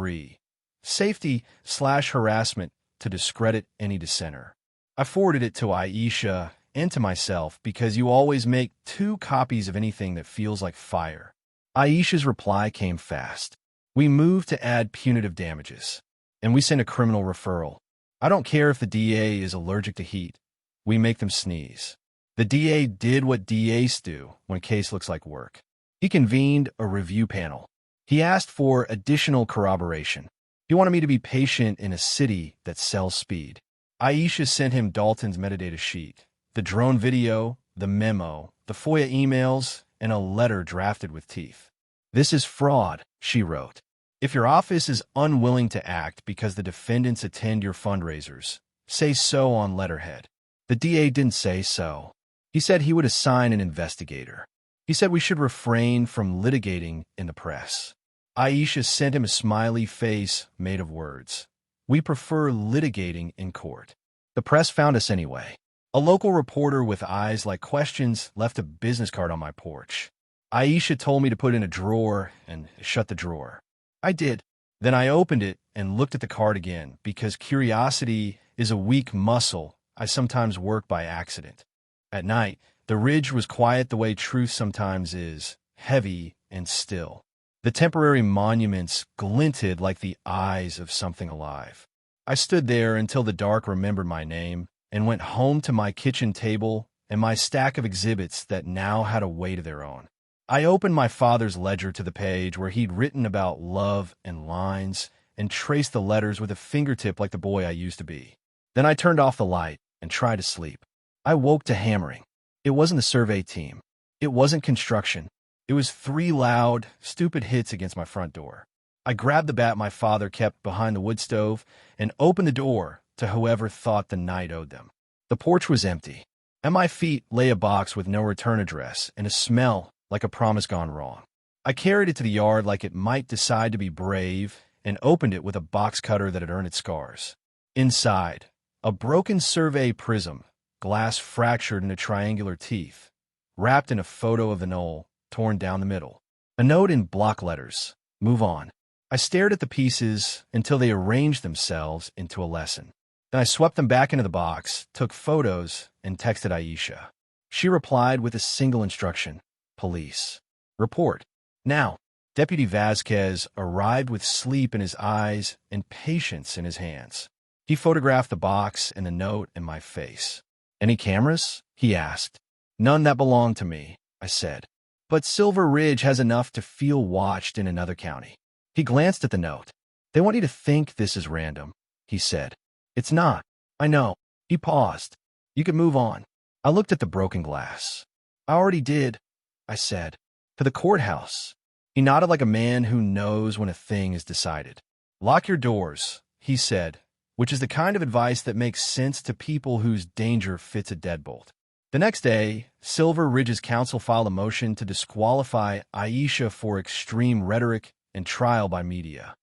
Speaker 1: Safety/harassment to discredit any dissenter. I forwarded it to Aisha and to myself because you always make 2 copies of anything that feels like fire. Aisha's reply came fast. We moved to add punitive damages, and we sent a criminal referral. I don't care if the DA is allergic to heat. We make them sneeze. The DA did what DAs do when a case looks like work. He convened a review panel. He asked for additional corroboration. He wanted me to be patient in a city that sells speed. Aisha sent him Dalton's metadata sheet, the drone video, the memo, the FOIA emails, and a letter drafted with teeth. This is fraud, she wrote. If your office is unwilling to act because the defendants attend your fundraisers, say so on letterhead. The DA didn't say so. He said he would assign an investigator. He said we should refrain from litigating in the press. Aisha sent him a smiley face made of words. We prefer litigating in court. The press found us anyway. A local reporter with eyes like questions left a business card on my porch. Aisha told me to put it in a drawer and shut the drawer. I did. Then I opened it and looked at the card again because curiosity is a weak muscle I sometimes work by accident. At night, the ridge was quiet the way truth sometimes is, heavy and still. The temporary monuments glinted like the eyes of something alive. I stood there until the dark remembered my name and went home to my kitchen table and my stack of exhibits that now had a weight of their own. I opened my father's ledger to the page where he'd written about love and lines and traced the letters with a fingertip like the boy I used to be. Then I turned off the light and tried to sleep. I woke to hammering. It wasn't the survey team. It wasn't construction. It was 3 loud, stupid hits against my front door. I grabbed the bat my father kept behind the wood stove and opened the door to whoever thought the night owed them. The porch was empty. At my feet lay a box with no return address and a smell like a promise gone wrong. I carried it to the yard like it might decide to be brave and opened it with a box cutter that had earned its scars. Inside, a broken survey prism, glass fractured into triangular teeth, wrapped in a photo of the knoll, torn down the middle. A note in block letters, move on. I stared at the pieces until they arranged themselves into a lesson. Then I swept them back into the box, took photos, and texted Aisha. She replied with a single instruction. Police. Report. Now. Deputy Vasquez arrived with sleep in his eyes and patience in his hands. He photographed the box and the note in my face. Any cameras? He asked. None that belong to me, I said. But Silver Ridge has enough to feel watched in another county. He glanced at the note. They want you to think this is random, he said. It's not. I know. He paused. You can move on. I looked at the broken glass. I already did, I said. To the courthouse. He nodded like a man who knows when a thing is decided. Lock your doors, he said, which is the kind of advice that makes sense to people whose danger fits a deadbolt. The next day, Silver Ridge's counsel filed a motion to disqualify Aisha for extreme rhetoric and trial by media.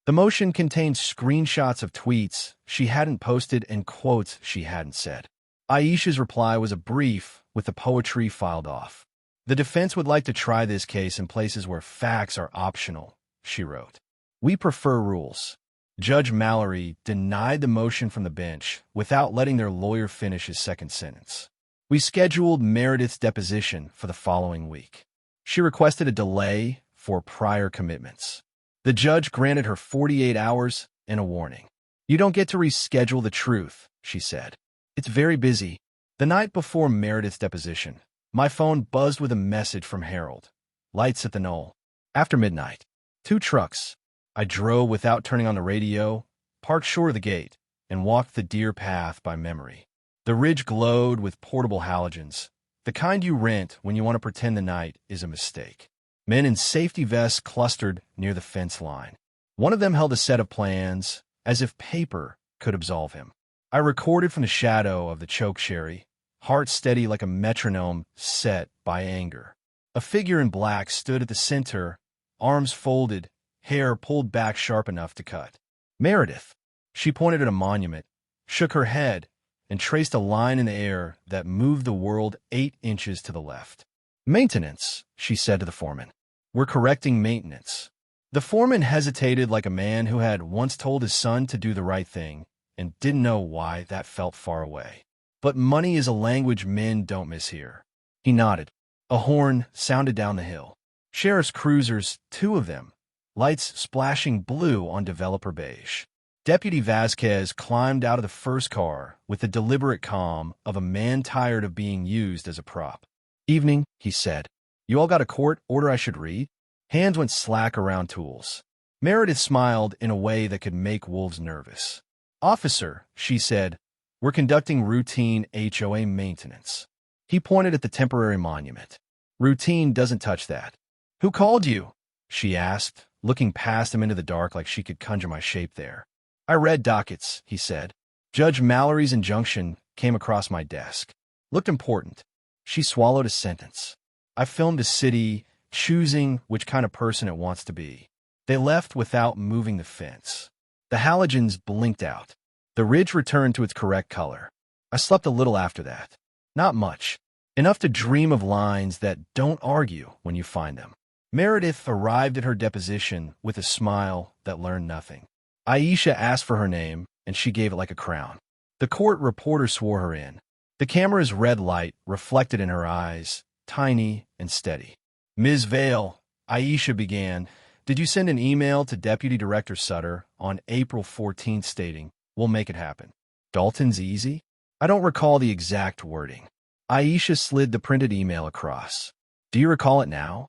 Speaker 1: The motion contained screenshots of tweets she hadn't posted and quotes she hadn't said. Aisha's reply was a brief with the poetry filed off. The defense would like to try this case in places where facts are optional, she wrote. We prefer rules. Judge Mallory denied the motion from the bench without letting their lawyer finish his second sentence. We scheduled Meredith's deposition for the following week. She requested a delay for prior commitments. The judge granted her 48 hours and a warning. You don't get to reschedule the truth, she said. It's very busy. The night before Meredith's deposition, my phone buzzed with a message from Harold. Lights at the knoll. After midnight. 2 trucks. I drove without turning on the radio, parked short of the gate, and walked the deer path by memory. The ridge glowed with portable halogens. The kind you rent when you want to pretend the night is a mistake. Men in safety vests clustered near the fence line. One of them held a set of plans, as if paper could absolve him. I recorded from the shadow of the chokecherry, heart steady like a metronome set by anger. A figure in black stood at the center, arms folded, hair pulled back sharp enough to cut. Meredith. She pointed at a monument, shook her head, and traced a line in the air that moved the world 8 inches to the left. Maintenance, she said to the foreman. We're correcting maintenance. The foreman hesitated like a man who had once told his son to do the right thing and didn't know why that felt far away. But money is a language men don't mishear. He nodded. A horn sounded down the hill. Sheriff's cruisers, 2 of them, lights splashing blue on developer beige. Deputy Vasquez climbed out of the first car with the deliberate calm of a man tired of being used as a prop. Evening, he said. You all got a court order I should read? Hands went slack around tools. Meredith smiled in a way that could make wolves nervous. Officer, she said, we're conducting routine HOA maintenance. He pointed at the temporary monument. Routine doesn't touch that. Who called you? She asked, looking past him into the dark like she could conjure my shape there. I read dockets, he said. Judge Mallory's injunction came across my desk. Looked important. She swallowed a sentence. I filmed the city, choosing which kind of person it wants to be. They left without moving the fence. The halogens blinked out. The ridge returned to its correct color. I slept a little after that. Not much. Enough to dream of lines that don't argue when you find them. Meredith arrived at her deposition with a smile that learned nothing. Aisha asked for her name, and she gave it like a crown. The court reporter swore her in. The camera's red light reflected in her eyes, tiny and steady. Ms. Vale, Aisha began, did you send an email to Deputy Director Sutter on April 14th stating, we'll make it happen? Dalton's easy? I don't recall the exact wording. Aisha slid the printed email across. Do you recall it now?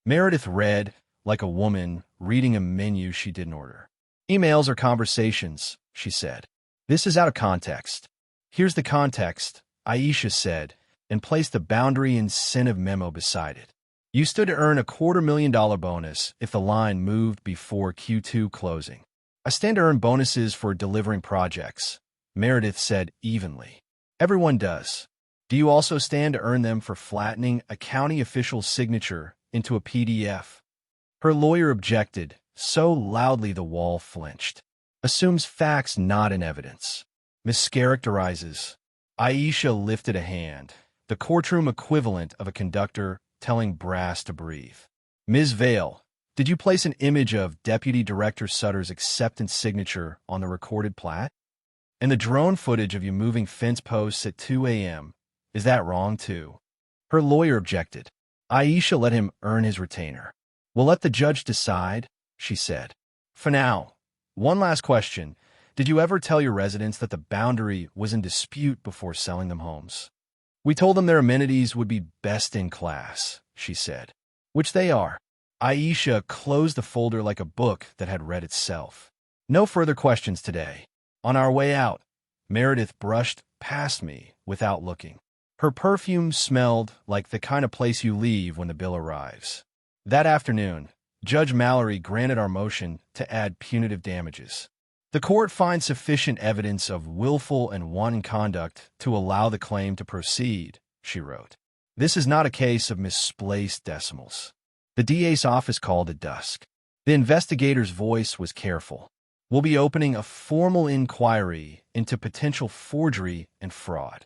Speaker 1: Meredith read, like a woman reading a menu she didn't order. Emails are conversations, she said. This is out of context. Here's the context, Aisha said, and placed the boundary incentive memo beside it. You stood to earn a $250,000 bonus if the line moved before Q2 closing. I stand to earn bonuses for delivering projects, Meredith said evenly. Everyone does. Do you also stand to earn them for flattening a county official's signature into a PDF? Her lawyer objected, so loudly the wall flinched. Assumes facts not in evidence. Mischaracterizes. Aisha lifted a hand, the courtroom equivalent of a conductor telling brass to breathe. Ms. Vale, did you place an image of Deputy Director Sutter's acceptance signature on the recorded plat? And the drone footage of you moving fence posts at 2 a.m., is that wrong too? Her lawyer objected. Aisha let him earn his retainer. We'll let the judge decide, she said. For now, one last question. Did you ever tell your residents that the boundary was in dispute before selling them homes? We told them their amenities would be best in class, she said. Which they are. Aisha closed the folder like a book that had read itself. No further questions today. On our way out, Meredith brushed past me without looking. Her perfume smelled like the kind of place you leave when the bill arrives. That afternoon, Judge Mallory granted our motion to add punitive damages. The court finds sufficient evidence of willful and wanton conduct to allow the claim to proceed, she wrote. This is not a case of misplaced decimals. The DA's office called at dusk. The investigator's voice was careful. We'll be opening a formal inquiry into potential forgery and fraud.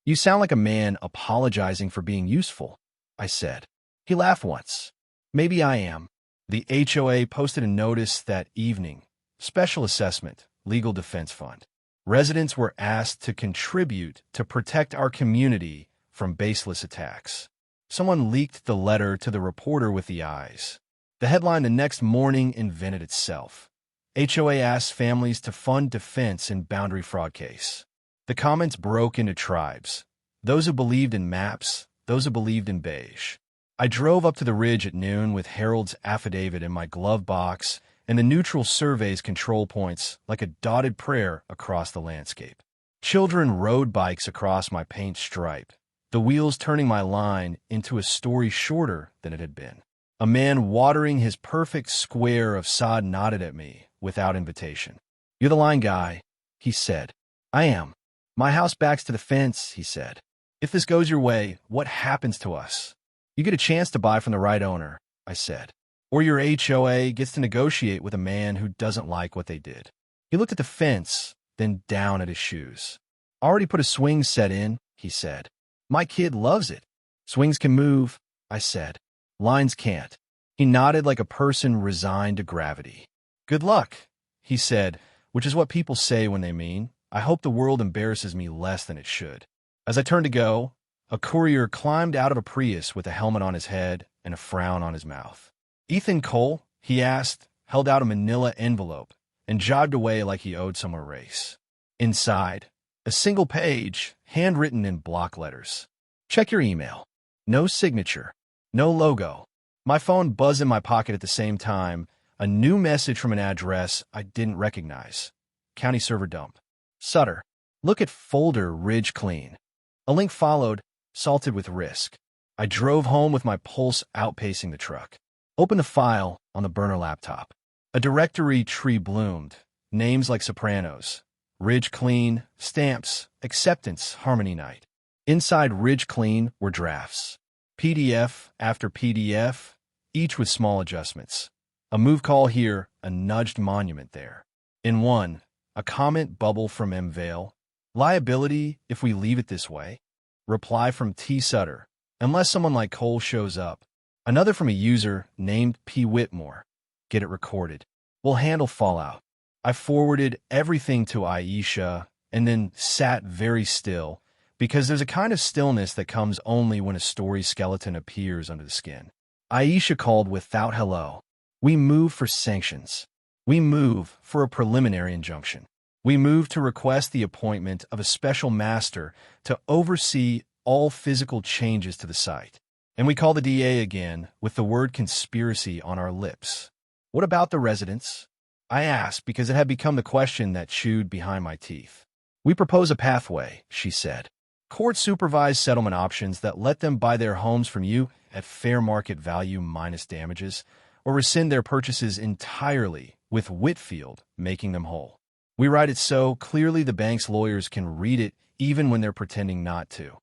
Speaker 1: You sound like a man apologizing for being useful, I said. He laughed once. Maybe I am. The HOA posted a notice that evening. Special assessment, legal defense fund. Residents were asked to contribute to protect our community from baseless attacks. Someone leaked the letter to the reporter with the eyes. The headline the next morning invented itself. HOA asks families to fund defense in boundary fraud case. The comments broke into tribes. Those who believed in maps, those who believed in beige. I drove up to the ridge at noon with Harold's affidavit in my glove box and the neutral survey's control points like a dotted prayer across the landscape. Children rode bikes across my paint stripe, the wheels turning my line into a story shorter than it had been. A man watering his perfect square of sod nodded at me without invitation. You're the line guy. he said. I am. My house backs to the fence, he said. If this goes your way, what happens to us? You get a chance to buy from the right owner, I said. Or your HOA gets to negotiate with a man who doesn't like what they did. He looked at the fence, then down at his shoes. Already put a swing set in, he said. My kid loves it. Swings can move, I said. Lines can't. He nodded like a person resigned to gravity. Good luck, he said, which is what people say when they mean, I hope the world embarrasses me less than it should. As I turned to go, a courier climbed out of a Prius with a helmet on his head and a frown on his mouth. Ethan Cole, he asked, held out a manila envelope and jogged away like he owed someone a race. Inside, a single page, handwritten in block letters. Check your email. No signature. No logo. My phone buzzed in my pocket at the same time, a new message from an address I didn't recognize. County server dump. Sutter. Look at folder Ridge Clean. A link followed, salted with risk. I drove home with my pulse outpacing the truck. Opened the file on the burner laptop. A directory tree bloomed. Names like Sopranos. Ridge Clean, stamps, acceptance, Harmony Night. Inside Ridge Clean were drafts. PDF after PDF, each with small adjustments. A move call here, a nudged monument there. In one, a comment bubble from M. Vale. Liability if we leave it this way. Reply from T. Sutter. Unless someone like Cole shows up. Another from a user named P. Whitmore. Get it recorded. We'll handle fallout. I forwarded everything to Aisha and then sat very still because there's a kind of stillness that comes only when a story skeleton appears under the skin. Aisha called without hello. We move for sanctions. We move for a preliminary injunction. We move to request the appointment of a special master to oversee all physical changes to the site. And we call the DA again with the word conspiracy on our lips. What about the residents? I asked because it had become the question that chewed behind my teeth. We propose a pathway, she said. Court-supervised settlement options that let them buy their homes from you at fair market value minus damages, or rescind their purchases entirely with Whitfield making them whole. We write it so clearly the bank's lawyers can read it even when they're pretending not to.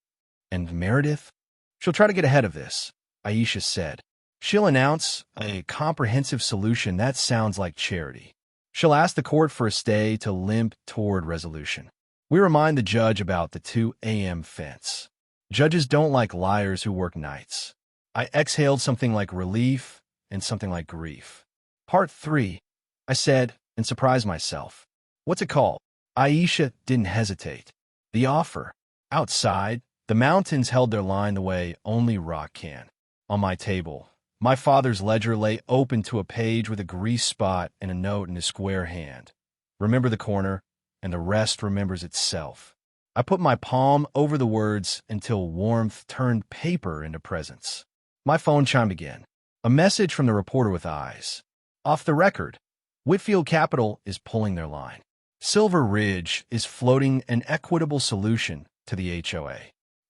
Speaker 1: And Meredith? She'll try to get ahead of this, Aisha said. She'll announce a comprehensive solution that sounds like charity. She'll ask the court for a stay to limp toward resolution. We remind the judge about the 2 a.m. fence. Judges don't like liars who work nights. I exhaled something like relief and something like grief. Part 3, I said, and surprised myself. What's it called? Aisha didn't hesitate. The offer. Outside, the mountains held their line the way only rock can. On my table, my father's ledger lay open to a page with a grease spot and a note in his square hand. Remember the corner, and the rest remembers itself. I put my palm over the words until warmth turned paper into presence. My phone chimed again. A message from the reporter with eyes. Off the record, Whitfield Capital is pulling their line. Silver Ridge is floating an equitable solution to the HOA.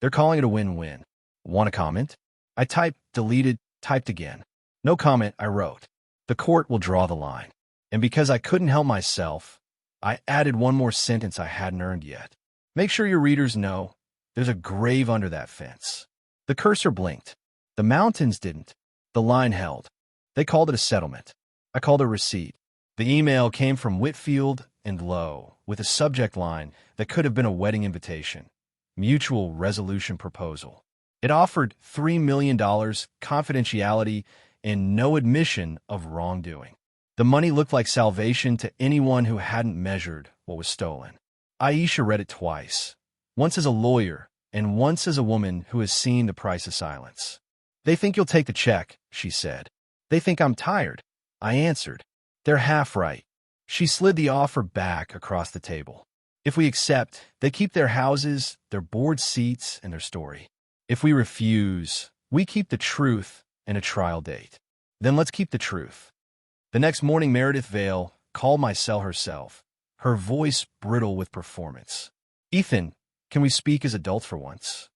Speaker 1: They're calling it a win-win. Want a comment? I typed, deleted, typed again. No comment, I wrote. The court will draw the line. And because I couldn't help myself, I added one more sentence I hadn't earned yet. Make sure your readers know there's a grave under that fence. The cursor blinked. The mountains didn't. The line held. They called it a settlement. I called it a receipt. The email came from Whitfield and Lowe with a subject line that could have been a wedding invitation. Mutual resolution proposal. It offered $3 million, confidentiality, and no admission of wrongdoing. The money looked like salvation to anyone who hadn't measured what was stolen. Aisha read it twice, once as a lawyer and once as a woman who has seen the price of silence. They think you'll take the check, she said. They think I'm tired. I answered. They're half right. She slid the offer back across the table. If we accept, they keep their houses, their board seats, and their story. If we refuse, we keep the truth and a trial date. Then let's keep the truth. The next morning, Meredith Vale called my cell herself, her voice brittle with performance. Ethan, can we speak as adults for once?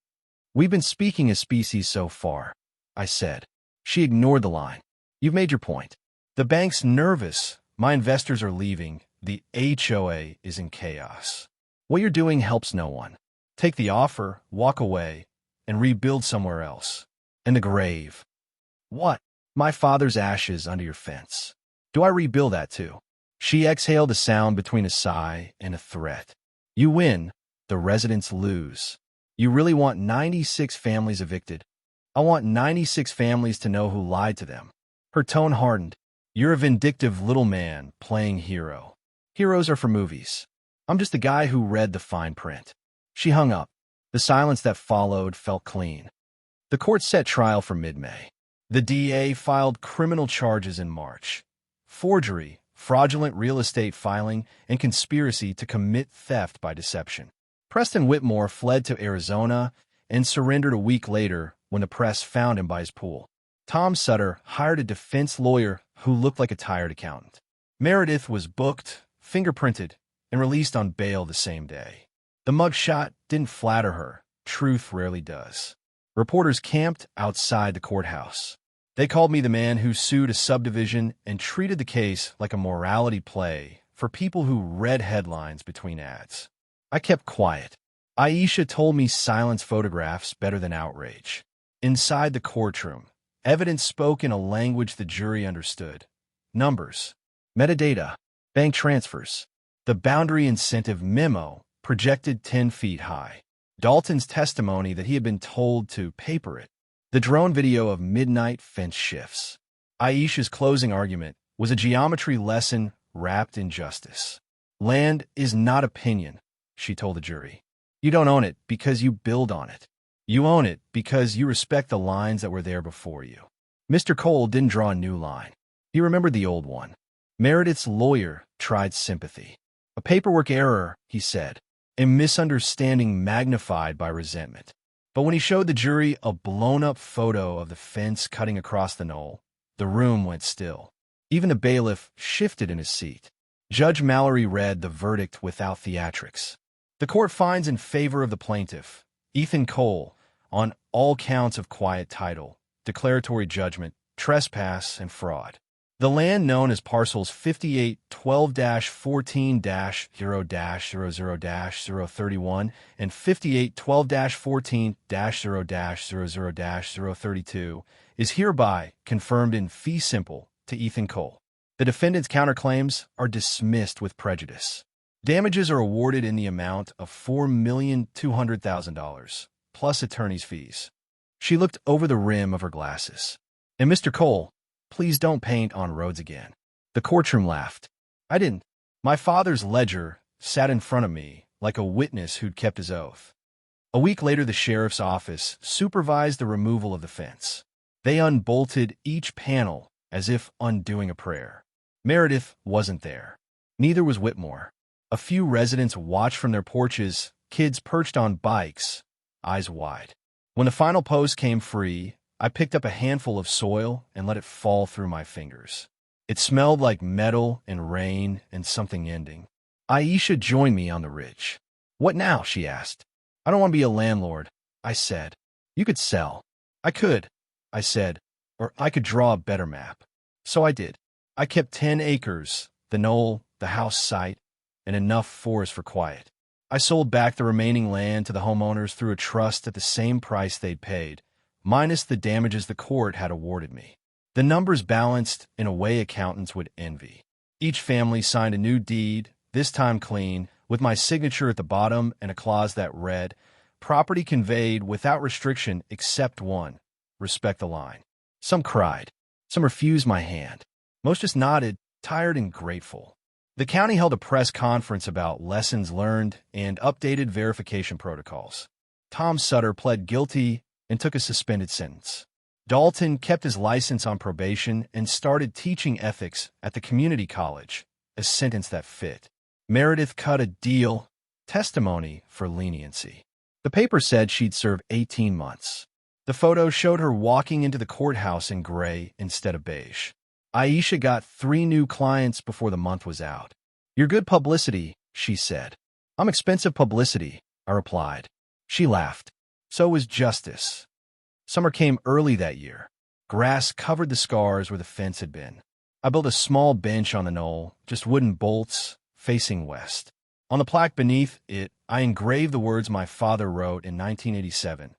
Speaker 1: We've been speaking as species so far, I said. She ignored the line. You've made your point. The bank's nervous. My investors are leaving. The HOA is in chaos. What you're doing helps no one. Take the offer, walk away, and rebuild somewhere else. And the grave. What? My father's ashes under your fence. Do I rebuild that too? She exhaled a sound between a sigh and a threat. You win, the residents lose. You really want 96 families evicted? I want 96 families to know who lied to them. Her tone hardened. You're a vindictive little man playing hero. Heroes are for movies. I'm just a guy who read the fine print. She hung up. The silence that followed felt clean. The court set trial for mid-May. The DA filed criminal charges in March. Forgery, fraudulent real estate filing, and conspiracy to commit theft by deception. Preston Whitmore fled to Arizona and surrendered a week later when the press found him by his pool. Tom Sutter hired a defense lawyer who looked like a tired accountant. Meredith was booked, fingerprinted, and released on bail the same day. The mugshot didn't flatter her. Truth rarely does. Reporters camped outside the courthouse. They called me the man who sued a subdivision and treated the case like a morality play for people who read headlines between ads. I kept quiet. Aisha told me silence photographs better than outrage. Inside the courtroom, evidence spoke in a language the jury understood. Numbers, metadata, bank transfers. The boundary incentive memo projected 10 feet high. Dalton's testimony that he had been told to paper it. The drone video of midnight fence shifts. Aisha's closing argument was a geometry lesson wrapped in justice. Land is not opinion, she told the jury. You don't own it because you build on it. You own it because you respect the lines that were there before you. Mr. Cole didn't draw a new line. He remembered the old one. Meredith's lawyer tried sympathy. A paperwork error, he said, a misunderstanding magnified by resentment. But when he showed the jury a blown-up photo of the fence cutting across the knoll, the room went still. Even the bailiff shifted in his seat. Judge Mallory read the verdict without theatrics. The court finds in favor of the plaintiff, Ethan Cole, on all counts of quiet title, declaratory judgment, trespass, and fraud. The land known as parcels 5812-14-0-00-031 and 5812-14-0-00-032 is hereby confirmed in fee simple to Ethan Cole. The defendant's counterclaims are dismissed with prejudice. Damages are awarded in the amount of $4,200,000, plus attorney's fees. She looked over the rim of her glasses. And Mr. Cole, please don't paint on roads again. The courtroom laughed. I didn't. My father's ledger sat in front of me like a witness who'd kept his oath. A week later, the sheriff's office supervised the removal of the fence. They unbolted each panel as if undoing a prayer. Meredith wasn't there. Neither was Whitmore. A few residents watched from their porches, kids perched on bikes, eyes wide. When the final post came free, I picked up a handful of soil and let it fall through my fingers. It smelled like metal and rain and something ending. Aisha joined me on the ridge. What now? She asked. I don't want to be a landlord, I said. You could sell. I could, I said, or I could draw a better map. So I did. I kept 10 acres, the knoll, the house site, and enough forest for quiet. I sold back the remaining land to the homeowners through a trust at the same price they'd paid, minus the damages the court had awarded me. The numbers balanced in a way accountants would envy. Each family signed a new deed, this time clean, with my signature at the bottom and a clause that read, property conveyed without restriction except one, respect the line. Some cried. Some refused my hand. Most just nodded, tired and grateful. The county held a press conference about lessons learned and updated verification protocols. Tom Sutter pled guilty and took a suspended sentence. Dalton kept his license on probation and started teaching ethics at the community college, a sentence that fit. Meredith cut a deal, testimony for leniency. The paper said she'd serve 18 months. The photo showed her walking into the courthouse in gray instead of beige. Aisha got 3 new clients before the month was out. You're good publicity, she said. I'm expensive publicity, I replied. She laughed. So was justice. Summer came early that year. Grass covered the scars where the fence had been. I built a small bench on the knoll, just wooden bolts, facing west. On the plaque beneath it, I engraved the words my father wrote in 1987.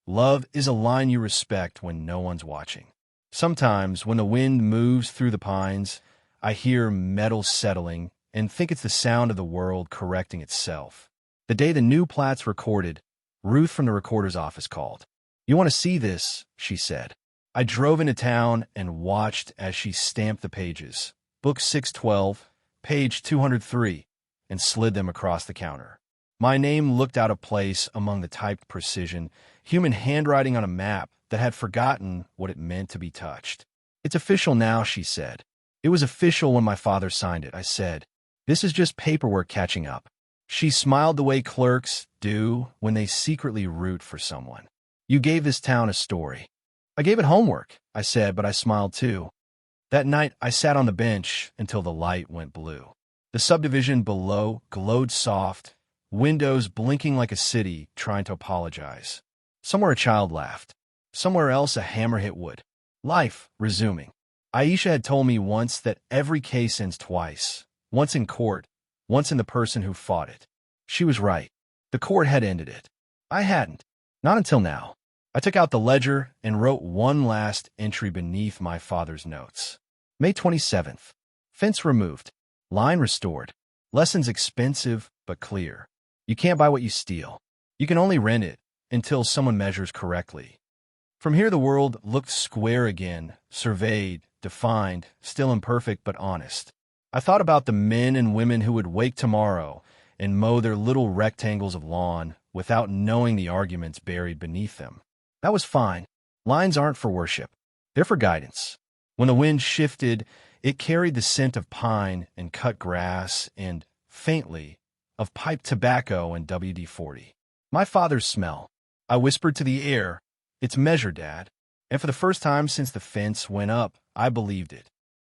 Speaker 1: Love is a line you respect when no one's watching. Sometimes, when the wind moves through the pines, I hear metal settling and think it's the sound of the world correcting itself. The day the new plat's recorded, Ruth from the recorder's office called. "You want to see this?" she said. I drove into town and watched as she stamped the pages. Book 612, page 203, and slid them across the counter. My name looked out of place among the typed precision, human handwriting on a map that had forgotten what it meant to be touched. "It's official now," she said. "It was official when my father signed it," I said. "This is just paperwork catching up." She smiled the way clerks do when they secretly root for someone. "You gave this town a story." "I gave it homework," I said, but I smiled too. That night, I sat on the bench until the light went blue. The subdivision below glowed soft, windows blinking like a city trying to apologize. Somewhere a child laughed. Somewhere else a hammer hit wood. Life resuming. Aisha had told me once that every case ends twice, once in court, once in the person who fought it. She was right. The court had ended it. I hadn't. Not until now. I took out the ledger and wrote one last entry beneath my father's notes. May 27th. Fence removed. Line restored. Lessons expensive but clear. You can't buy what you steal. You can only rent it until someone measures correctly. From here the world looked square again, surveyed, defined, still imperfect but honest. I thought about the men and women who would wake tomorrow and mow their little rectangles of lawn without knowing the arguments buried beneath them. That was fine. Lines aren't for worship. They're for guidance. When the wind shifted, it carried the scent of pine and cut grass and, faintly, of pipe tobacco and WD-40. My father's smell. I whispered to the air, "It's measured, Dad." And for the first time since the fence went up, I believed it.